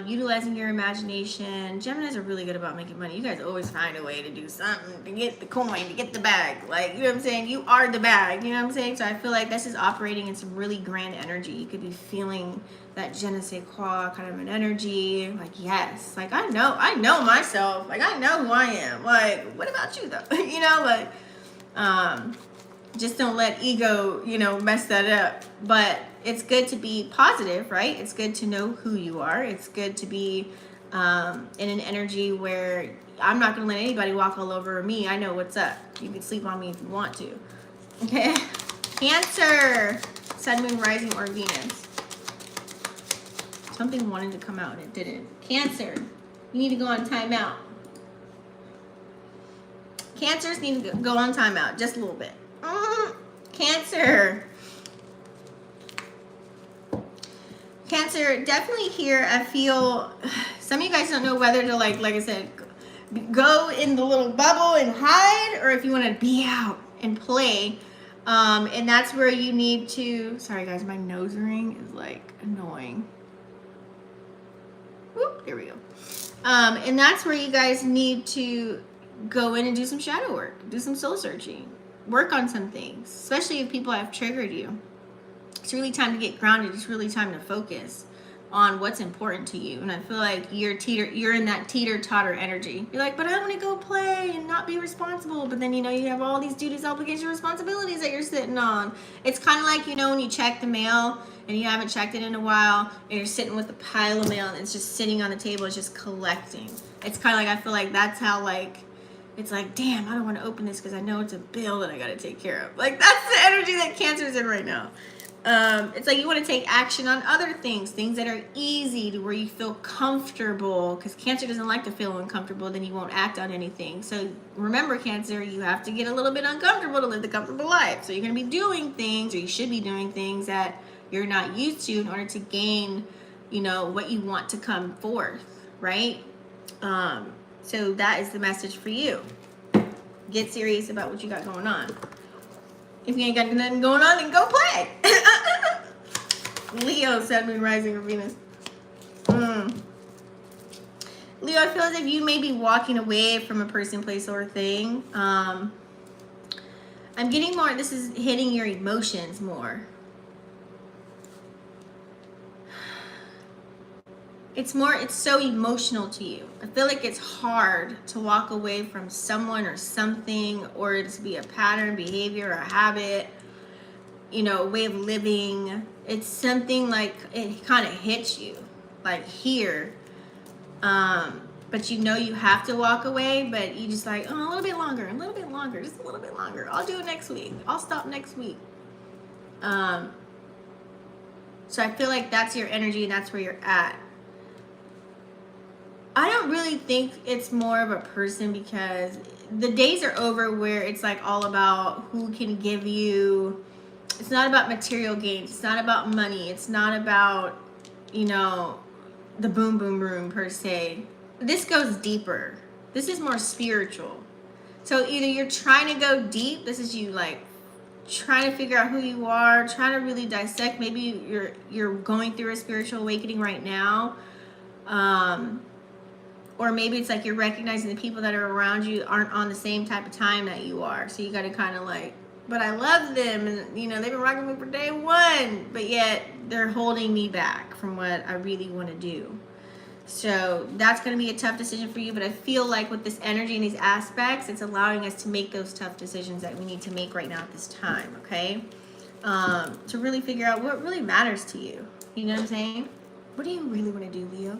utilizing your imagination. Geminis are really good about making money. You guys always find a way to do something to get the coin, to get the bag. Like, you know what I'm saying? You are the bag, you know what I'm saying? So I feel like this is operating in some really grand energy. You could be feeling that je ne sais quoi kind of an energy. Like, yes, like I know myself. Like, I know who I am. Like, what about you though? You know, like, just don't let ego, you know, mess that up. But it's good to be positive, right? It's good to know who you are. It's good to be in an energy where I'm not going to let anybody walk all over me. I know what's up. You can sleep on me if you want to. Okay. Cancer. Sun, Moon, Rising, or Venus. Something wanted to come out and it didn't. Cancer. You need to go on timeout. Cancers need to go on timeout just a little bit. Cancer. Cancer, definitely here I feel some of you guys don't know whether to like I said, go in the little bubble and hide, or if you want to be out and play. And that's where you need to, sorry guys, my nose ring is like annoying. Whoop, there we go. And that's where you guys need to go in and do some shadow work, do some soul searching, work on some things, especially if people have triggered you. It's really time to get grounded. It's really time to focus on what's important to you. And I feel like you're in that teeter-totter energy. You're like, but I want to go play and not be responsible. But then, you know, you have all these duties, obligations, responsibilities that you're sitting on. It's kind of like, you know, when you check the mail and you haven't checked it in a while and you're sitting with a pile of mail and it's just sitting on the table. It's just collecting. It's kind of like, I feel like that's how, like, it's like, damn, I don't want to open this because I know it's a bill that I got to take care of. Like, that's the energy that Cancer's in right now. It's like you want to take action on other things that are easy to where you feel comfortable, because Cancer doesn't like to feel uncomfortable, then you won't act on anything. So remember, Cancer, you have to get a little bit uncomfortable to live the comfortable life. So you're going to be doing things, or you should be doing things that you're not used to in order to gain, you know, what you want to come forth, right? So that is the message for you. Get serious about what you got going on. If you ain't got nothing going on, then go play. Leo, Sun, Moon, Rising, or Venus. Leo, I feel as if you may be walking away from a person, place, or thing. I'm getting more, this is hitting your emotions more. It's so emotional to you. I feel like it's hard to walk away from someone or something, or it's be a pattern, behavior, or a habit, you know, a way of living. It's something like it kind of hits you, like here. But you know you have to walk away, but you just like, oh, a little bit longer, just a little bit longer. I'll do it next week. I'll stop next week. So I feel like that's your energy and that's where you're at. I don't really think it's more of a person, because the days are over where it's like all about who can give you. It's not about material gains. It's not about money. It's not about, you know, the boom, boom, boom per se. This goes deeper. This is more spiritual. So either you're trying to go deep. This is you like trying to figure out who you are, trying to really dissect. Maybe you're going through a spiritual awakening right now. Or maybe it's like you're recognizing the people that are around you aren't on the same type of time that you are. So you got to kind of like, but I love them. And, you know, they've been rocking me for day one. But yet they're holding me back from what I really want to do. So that's going to be a tough decision for you. But I feel like with this energy and these aspects, it's allowing us to make those tough decisions that we need to make right now at this time. Okay? To really figure out what really matters to you. You know what I'm saying? What do you really want to do, Leo?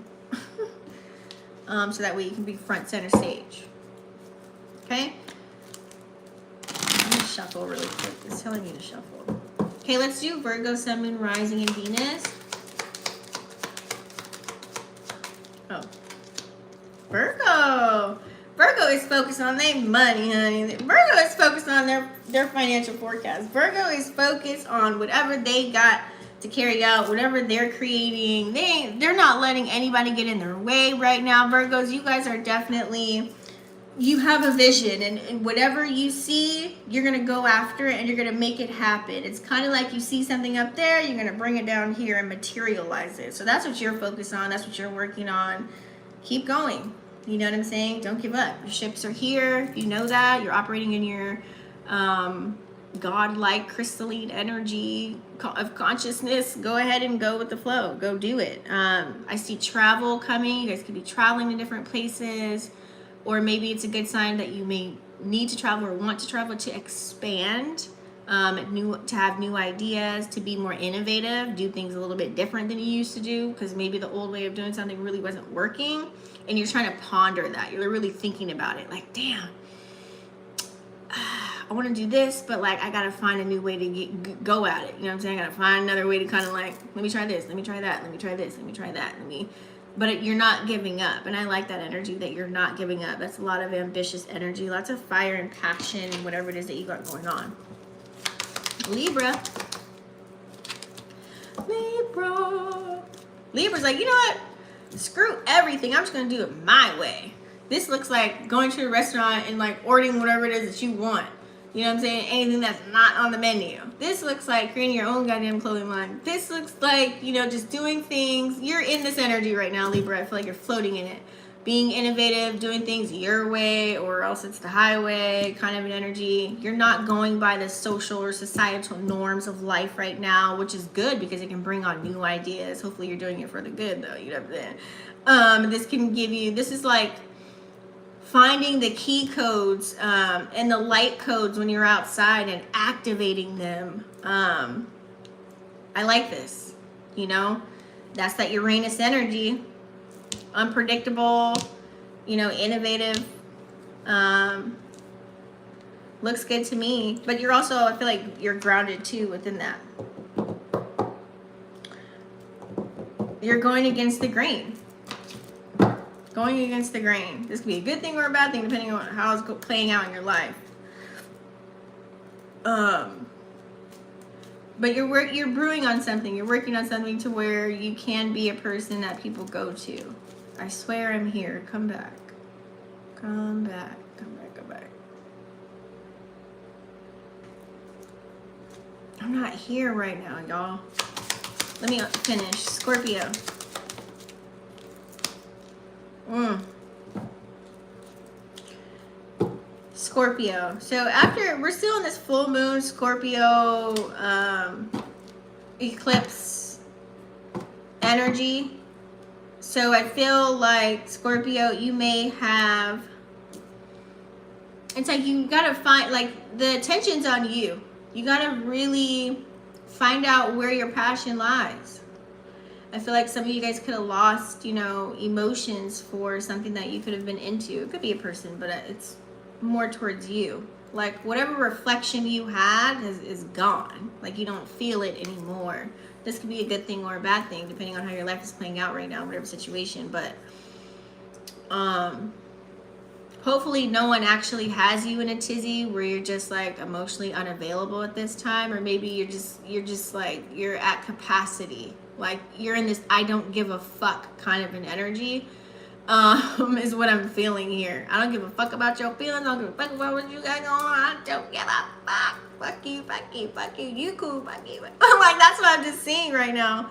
So that way you can be front center stage. Okay? Let me shuffle really quick. It's telling me to shuffle. Okay, let's do Virgo, Sun, Moon, Rising, and Venus. Oh. Virgo. Virgo is focused on their money, honey. Virgo is focused on their financial forecast. Virgo is focused on whatever they got to carry out whatever they're creating. They're not letting anybody get in their way right now, Virgos. You guys are definitely, you have a vision, and whatever you see, you're going to go after it and you're going to make it happen. It's kind of like you see something up there, you're going to bring it down here and materialize it. So that's what you're focused on. That's what you're working on. Keep going. You know what I'm saying? Don't give up. Your ships are here. You know that. You're operating in your godlike crystalline energy of consciousness. Go ahead and go with the flow. Go do it. I see travel coming. You guys could be traveling to different places. Or maybe it's a good sign that you may need to travel or want to travel to expand, to have new ideas, to be more innovative, do things a little bit different than you used to do, because maybe the old way of doing something really wasn't working, and you're trying to ponder that. You're really thinking about it, like, damn, I want to do this, but like I gotta find a new way to go at it. You know what I'm saying? I gotta find another way to kind of like, let me try this, let me try that, let me try this, let me try that, but you're not giving up. And I like that energy that you're not giving up. That's a lot of ambitious energy, lots of fire and passion and whatever it is that you got going on. Libra. Libra's like, you know what? Screw everything. I'm just going to do it my way. This looks like going to a restaurant and like ordering whatever it is that you want. You know what I'm saying? Anything that's not on the menu. This looks like creating your own goddamn clothing line. This looks like, you know, just doing things. You're in this energy right now, Libra. I feel like you're floating in it. Being innovative, doing things your way, or else it's the highway kind of an energy. You're not going by the social or societal norms of life right now, which is good because it can bring on new ideas. Hopefully you're doing it for the good, though. You know what I'm saying? This can give you, this is like finding the key codes and the light codes when you're outside and activating them. I like this, you know, that's that Uranus energy, unpredictable, you know, innovative, looks good to me. But you're also, I feel like you're grounded too within that. You're going against the grain. Going against the grain. This could be a good thing or a bad thing depending on how it's playing out in your life. But you're brewing on something. You're working on something to where you can be a person that people go to. I swear I'm here. Come back. Come back. Come back. Come back. I'm not here right now, y'all. Let me finish. Scorpio. Scorpio. So after, we're still in this full moon Scorpio eclipse energy. So I feel like Scorpio, you may have, it's like you gotta find, like, the attention's on you. You gotta really find out where your passion lies. I feel like some of you guys could have lost, you know, emotions for something that you could have been into. It could be a person, but it's more towards you. Like, whatever reflection you had is gone. Like, you don't feel it anymore. This could be a good thing or a bad thing, depending on how your life is playing out right now, whatever situation. But hopefully no one actually has you in a tizzy where you're just like emotionally unavailable at this time, or maybe you're just like, you're at capacity. Like, you're in this I don't give a fuck kind of an energy, is what I'm feeling here. I don't give a fuck about your feelings. I don't give a fuck about what you got going on. I don't give a fuck. Fuck you, fuck you, fuck you. You cool, fuck you. Like, that's what I'm just seeing right now.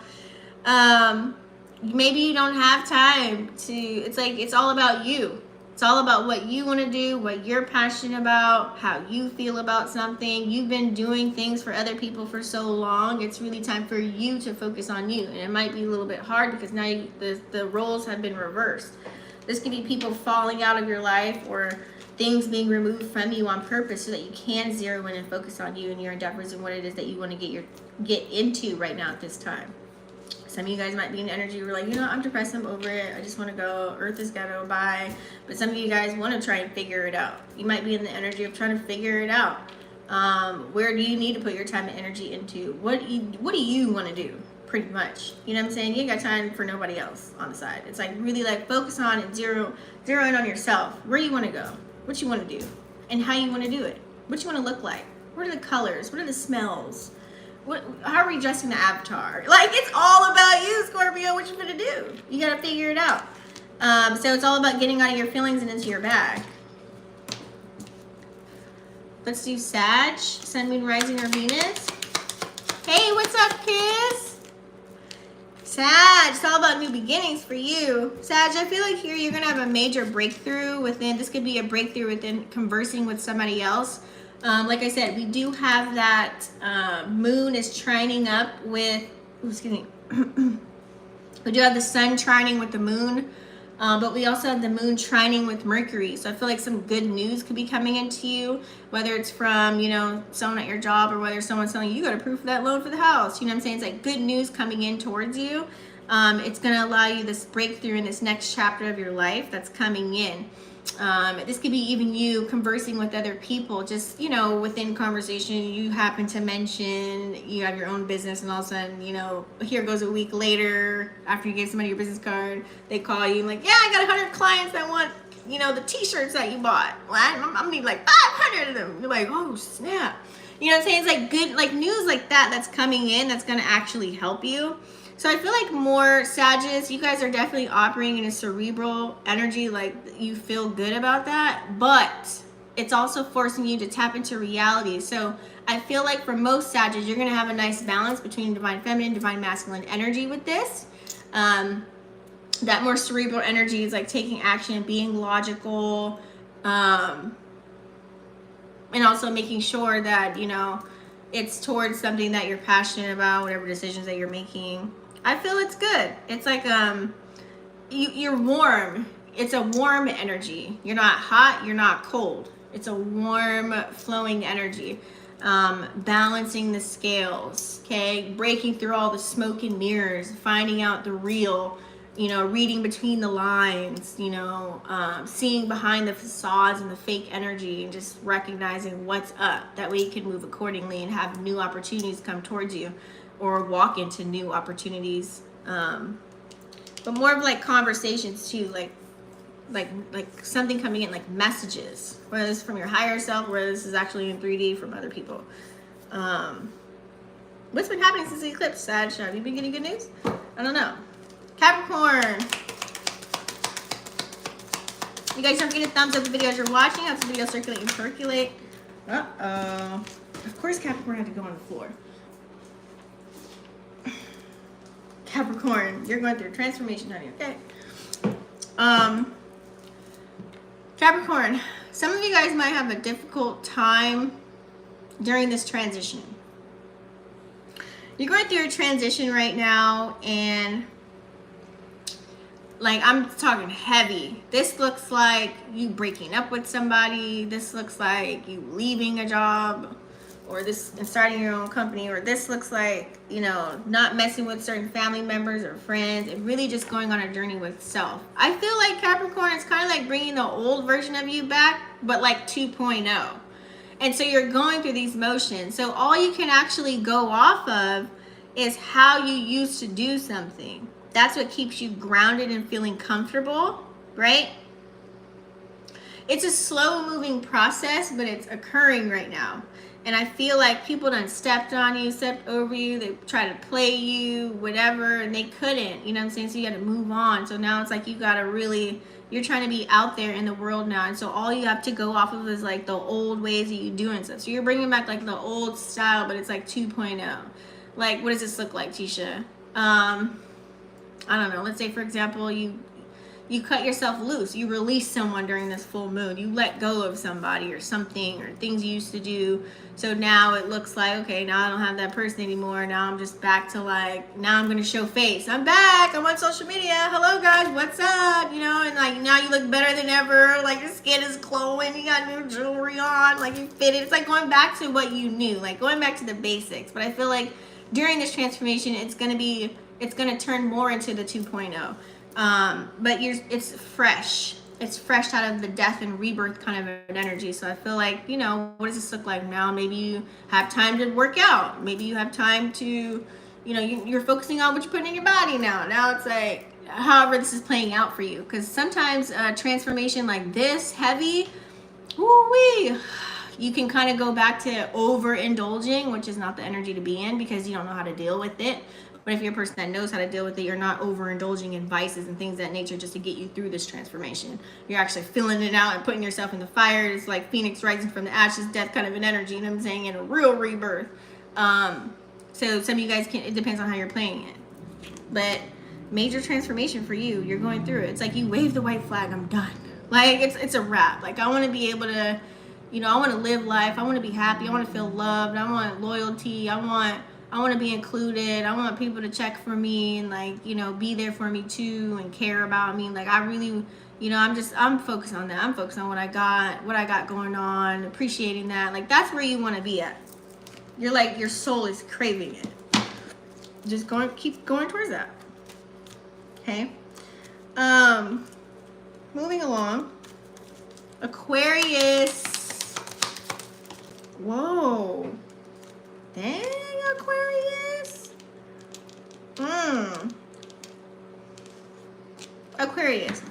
Maybe you don't have time to, it's like, it's all about you. It's all about what you want to do, what you're passionate about, how you feel about something. You've been doing things for other people for so long. It's really time for you to focus on you. And it might be a little bit hard because now the roles have been reversed. This could be people falling out of your life or things being removed from you on purpose so that you can zero in and focus on you and your endeavors and what it is that you want to get into right now at this time. Some of you guys might be in energy where like, you know, I'm depressed, I'm over it, I just want to go, Earth is gonna go by. But some of you guys want to try and figure it out. You might be in the energy of trying to figure it out. Where do you need to put your time and energy into? What do you want to do? Pretty much. You know what I'm saying? You ain't got time for nobody else on the side. It's like really like focus on and zero in on yourself. Where you want to go, what you want to do, and how you want to do it. What you want to look like. What are the colors? What are the smells? how are we dressing the avatar? Like, it's all about you, Scorpio. What you gonna do? You gotta figure it out. So it's all about getting out of your feelings and into your bag. Let's do Sag, Sun, Moon, Rising, or Venus. Hey, what's up, Kiss? Sag, it's all about new beginnings for you. Sag, I feel like here you're gonna have a major breakthrough within, this could be a breakthrough within conversing with somebody else. Like I said, we do have that moon is trining up with, excuse me, we do have the sun trining with the moon, but we also have the moon trining with Mercury. So I feel like some good news could be coming into you, whether it's from, you know, someone at your job, or whether someone's telling you, you got to prove that loan for the house. You know what I'm saying? It's like good news coming in towards you. It's going to allow you this breakthrough in this next chapter of your life that's coming in. This could be even you conversing with other people, just, you know, within conversation, you happen to mention you have your own business, and all of a sudden, you know, here goes a week later, after you gave somebody your business card, they call you like, yeah, I got 100 clients that want, you know, the t-shirts that you bought. Well, I'm gonna need like 500 of them. You're like, oh snap. You know what I'm saying? It's like good, like news like that that's coming in that's gonna actually help you. So I feel like more Sagittarius, you guys are definitely operating in a cerebral energy, like you feel good about that, but it's also forcing you to tap into reality. So I feel like for most Sagittarius, you're going to have a nice balance between divine feminine, divine masculine energy with this. That more cerebral energy is like taking action, being logical, and also making sure that, you know, it's towards something that you're passionate about, whatever decisions that you're making. I feel it's good. It's like you're warm. It's a warm energy. You're not hot, you're not cold. It's a warm flowing energy. Balancing the scales, okay? Breaking through all the smoke and mirrors, finding out the real, you know, reading between the lines, you know, seeing behind the facades and the fake energy, and just recognizing what's up. That way you can move accordingly and have new opportunities come towards you, or walk into new opportunities. But more of like conversations too, like something coming in, like messages, whether it's from your higher self, whether this is actually in 3D from other people. What's been happening since the eclipse, Sag? Have you been getting good news? I don't know. Capricorn, you guys don't forget to thumbs up the video as you're watching. Have the video circulate and percolate. Of course Capricorn had to go on the floor. Capricorn, you're going through a transformation, honey, okay? Capricorn, some of you guys might have a difficult time during this transition. You're going through a transition right now, and like, I'm talking heavy. This looks like you breaking up with somebody. This looks like you leaving a job, or this and starting your own company, or this looks like, you know, not messing with certain family members or friends, and really just going on a journey with self. I feel like Capricorn is kind of like bringing the old version of you back, but like 2.0. And so you're going through these motions. So all you can actually go off of is how you used to do something. That's what keeps you grounded and feeling comfortable, right? It's a slow moving process, but it's occurring right now. And I feel like people done stepped on you, stepped over you. They tried to play you, whatever, and they couldn't. You know what I'm saying? So you got to move on. So now it's like you got to really, you're trying to be out there in the world now. And so all you have to go off of is like the old ways that you do and stuff. So you're bringing back like the old style, but it's like 2.0. Like, what does this look like, Tisha? I don't know. Let's say, for example, you cut yourself loose. You release someone during this full moon. You let go of somebody or something, or things you used to do. So now it looks like, okay, now I don't have that person anymore. Now I'm just back to like, now I'm going to show face. I'm back. I'm on social media. Hello, guys. What's up? You know, and like now you look better than ever. Like your skin is glowing. You got new jewelry on. Like you fit it. It's like going back to what you knew. Like going back to the basics. But I feel like during this transformation, it's going to turn more into the 2.0. But it's fresh. It's fresh out of the death and rebirth kind of an energy. So I feel like, you know, what does this look like now? Maybe you have time to work out. Maybe you have time to, you know, you're focusing on what you're putting in your body now. Now it's like, however this is playing out for you. Because sometimes a transformation like this, heavy, woo-wee, You can kind of go back to overindulging, which is not the energy to be in because you don't know how to deal with it. But if you're a person that knows how to deal with it, you're not overindulging in vices and things of that nature just to get you through this transformation. You're actually filling it out and putting yourself in the fire. It's like Phoenix rising from the ashes, death kind of an energy, you know what I'm saying, in a real rebirth. So some of you guys it depends on how you're playing it. But major transformation for you, you're going through it. It's like you wave the white flag, I'm done. Like it's a wrap. Like I want to be able to, you know, I want to live life. I want to be happy. I want to feel loved. I want loyalty. I want to be included. I want people to check for me and like, you know, be there for me too and care about me. Like I really, you know, I'm focused on that. I'm focused on what I got going on, appreciating that. Like that's where you want to be at. You're like, your soul is craving it. Just keep going towards that. Okay. Moving along. Aquarius. Whoa. Dang, Aquarius. Aquarius.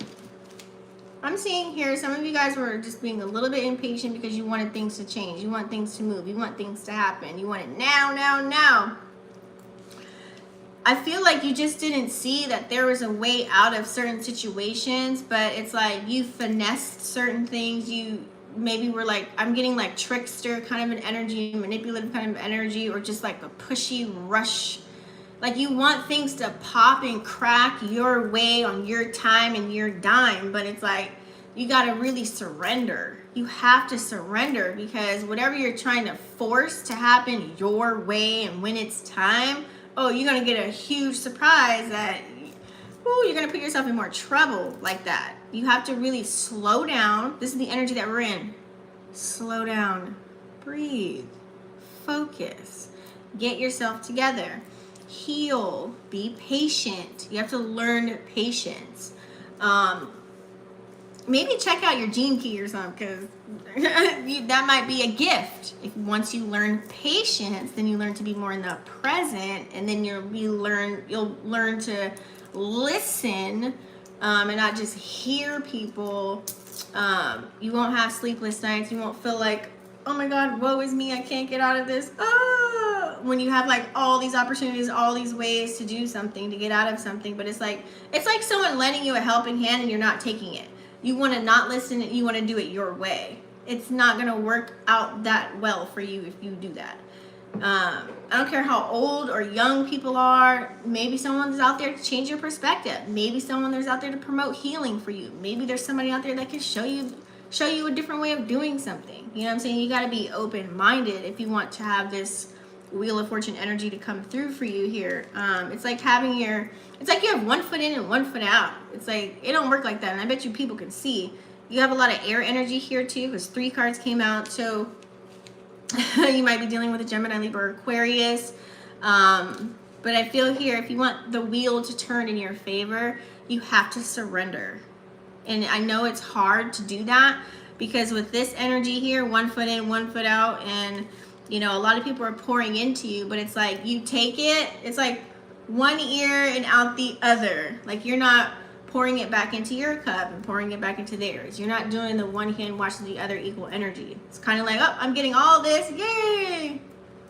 I'm seeing here some of you guys were just being a little bit impatient because you wanted things to change. You want things to move. You want things to happen. You want it now, now, now. I feel like you just didn't see that there was a way out of certain situations, but it's like you finessed certain things. You maybe were like, I'm getting like trickster kind of an energy, manipulative kind of energy, or just like a pushy rush. Like you want things to pop and crack your way on your time and your dime, but it's like you got to really surrender. You have to surrender because whatever you're trying to force to happen your way and when it's time, oh, you're going to get a huge surprise that, you're going to put yourself in more trouble like that. You have to really slow down. This is the energy that we're in. Slow down. Breathe. Focus. Get yourself together. Heal. Be patient. You have to learn patience. Maybe check out your gene key or something because that might be a gift. If once you learn patience, then you learn to be more in the present, and then you'll learn to listen and not just hear people. You won't have sleepless nights. You won't feel like, oh my God, woe is me, I can't get out of this. When you have like all these opportunities, all these ways to do something, to get out of something, but it's like someone lending you a helping hand and you're not taking it. You want to not listen, you want to do it your way. It's not going to work out that well for you if you do that. I don't care how old or young people are. Maybe someone's out there to change your perspective. Maybe someone's out there to promote healing for you. Maybe there's somebody out there that can show you a different way of doing something. You know what I'm saying? You got to be open-minded if you want to have this Wheel of Fortune energy to come through for you here. It's like you have 1 foot in and 1 foot out. It's like, it don't work like that. And I bet you people can see. You have a lot of air energy here too because 3 cards came out. So you might be dealing with a Gemini, Libra, or Aquarius. But I feel here, if you want the wheel to turn in your favor, you have to surrender. And I know it's hard to do that because with this energy here, 1 foot in, 1 foot out, and you know, a lot of people are pouring into you, but it's like you take it, it's like one ear and out the other. Like you're not pouring it back into your cup and pouring it back into theirs. You're not doing the one hand watching the other equal energy. It's kind of like, oh, I'm getting all this, yay!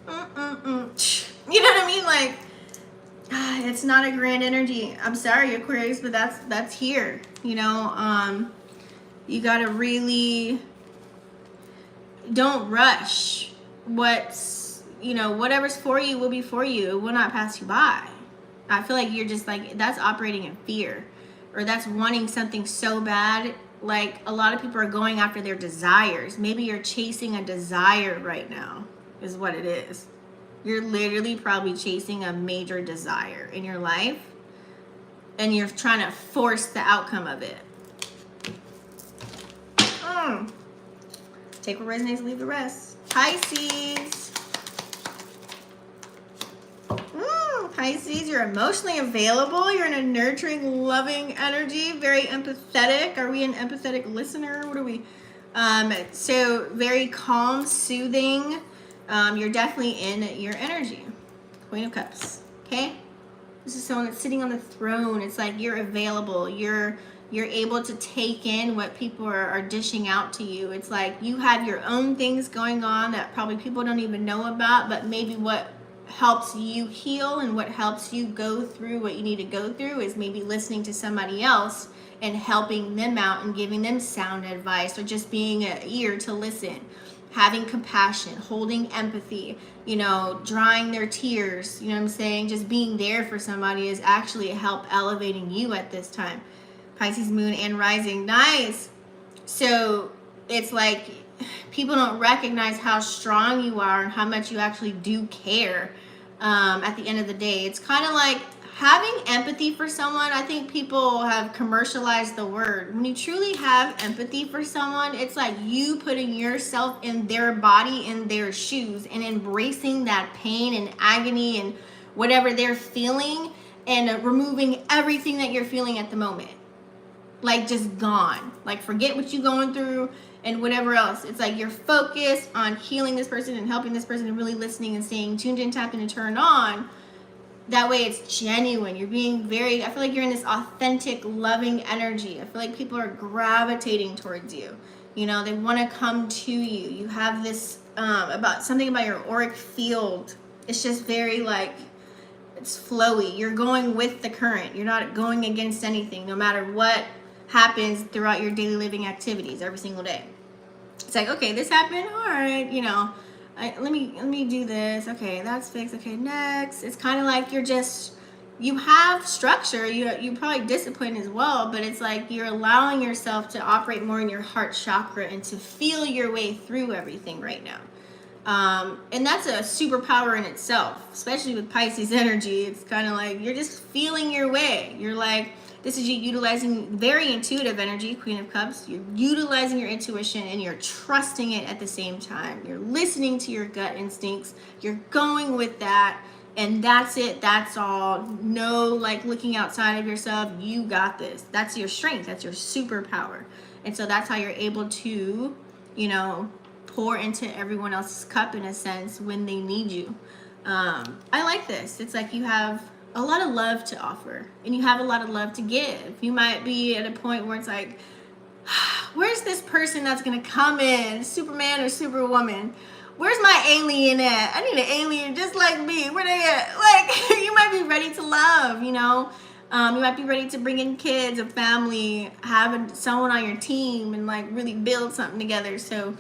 You know what I mean? Like, it's not a grand energy. I'm sorry, Aquarius, but that's here. You know, you gotta really don't rush. Whatever's for you will be for you. It will not pass you by. I feel like you're just like, that's operating in fear, or that's wanting something so bad. Like a lot of people are going after their desires. Maybe you're chasing a desire right now is what it is. You're literally probably chasing a major desire in your life and you're trying to force the outcome of it. Take what resonates, leave the rest. Pisces. Pisces, you're emotionally available. You're in a nurturing, loving energy. Very empathetic. Are we an empathetic listener? What are we? So very calm, soothing. You're definitely in your energy. Queen of Cups. Okay? This is someone that's sitting on the throne. It's like you're available. You're able to take in what people are dishing out to you. It's like you have your own things going on that probably people don't even know about, but maybe what helps you heal and what helps you go through what you need to go through is maybe listening to somebody else and helping them out and giving them sound advice, or just being an ear to listen, having compassion, holding empathy, you know, drying their tears, you know what I'm saying? Just being there for somebody is actually help elevating you at this time. Pisces moon and rising. Nice. So it's like people don't recognize how strong you are and how much you actually do care. At the end of the day, it's kind of like having empathy for someone. I think people have commercialized the word. When you truly have empathy for someone, it's like you putting yourself in their body, in their shoes, and embracing that pain and agony and whatever they're feeling, and removing everything that you're feeling at the moment. Like just gone. Like forget what you're going through and whatever else. It's like you're focused on healing this person and helping this person and really listening and staying tuned in, tapped in, and turned on. That way it's genuine. You're being very, I feel like you're in this authentic, loving energy. I feel like people are gravitating towards you. You know, they want to come to you. You have this, about something about your auric field. It's just very like, it's flowy. You're going with the current. You're not going against anything, no matter what happens throughout your daily living activities every single day. It's like, okay, this happened. All right, you know. Let me do this. Okay, that's fixed. Okay, next. It's kind of like you have structure. You probably discipline as well, but it's like you're allowing yourself to operate more in your heart chakra and to feel your way through everything right now. And that's a superpower in itself, especially with Pisces energy. It's kind of like you're just feeling your way. You're like, this is you utilizing very intuitive energy, Queen of Cups. You're utilizing your intuition and you're trusting it at the same time. You're listening to your gut instincts. You're going with that. And that's it. That's all. No, like looking outside of yourself. You got this. That's your strength. That's your superpower. And so that's how you're able to, you know, pour into everyone else's cup in a sense when they need you. I like this. It's like you have a lot of love to offer and you have a lot of love to give. You might be at a point where it's like, where's this person that's gonna come in, Superman or Superwoman? Where's my alien at? I need an alien just like me. Where they at? Like, you might be ready to love, you know? You might be ready to bring in kids, a family, having someone on your team and like really build something together. So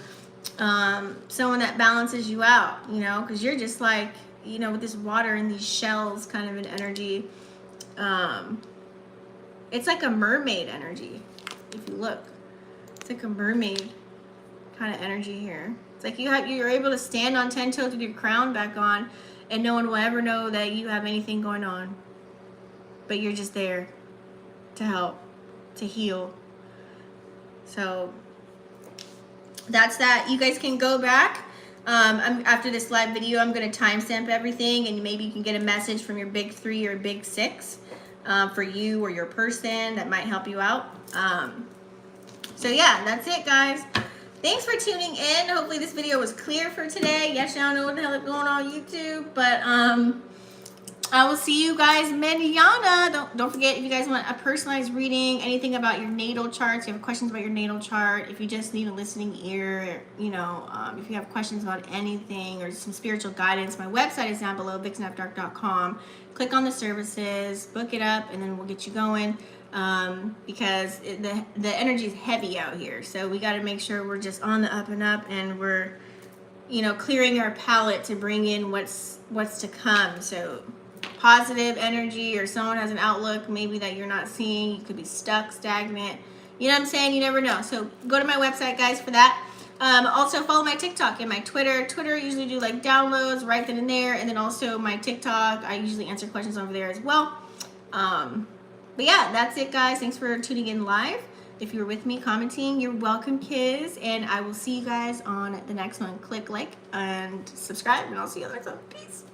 someone that balances you out, you know, because you're just like, you know, with this water and these shells kind of an energy. It's like a mermaid energy. If you look, it's like a mermaid kind of energy here. It's like you're able to stand on 10 toes with your crown back on and no one will ever know that you have anything going on. But you're just there to help, to heal. So that's that. You guys can go back. After this live video, I'm going to timestamp everything and maybe you can get a message from your big 3 or big 6 for you or your person that might help you out. So yeah, that's it, guys. Thanks for tuning in. Hopefully this video was clear for today. Yes, y'all know what the hell is going on YouTube, but I will see you guys manana. Don't forget, if you guys want a personalized reading, anything about your natal charts, you have questions about your natal chart, if you just need a listening ear, you know, if you have questions about anything or some spiritual guidance, my website is down below, vixenafterdark.com. Click on the services, book it up, and then we'll get you going. Because the energy is heavy out here, so we got to make sure we're just on the up and up, and we're, you know, clearing our palette to bring in what's to come. So positive energy, or someone has an outlook maybe that you're not seeing. You could be stuck, stagnant, you know what I'm saying? You never know. So go to my website, guys, for that. Also follow my TikTok and my Twitter. I usually do like downloads right then and there, and then also my TikTok, I usually answer questions over there as well. But yeah, that's it, guys. Thanks for tuning in live. If you were with me commenting, you're welcome, kids. And I will see you guys on the next one. Click like and subscribe, and I'll see you on the next one. Peace.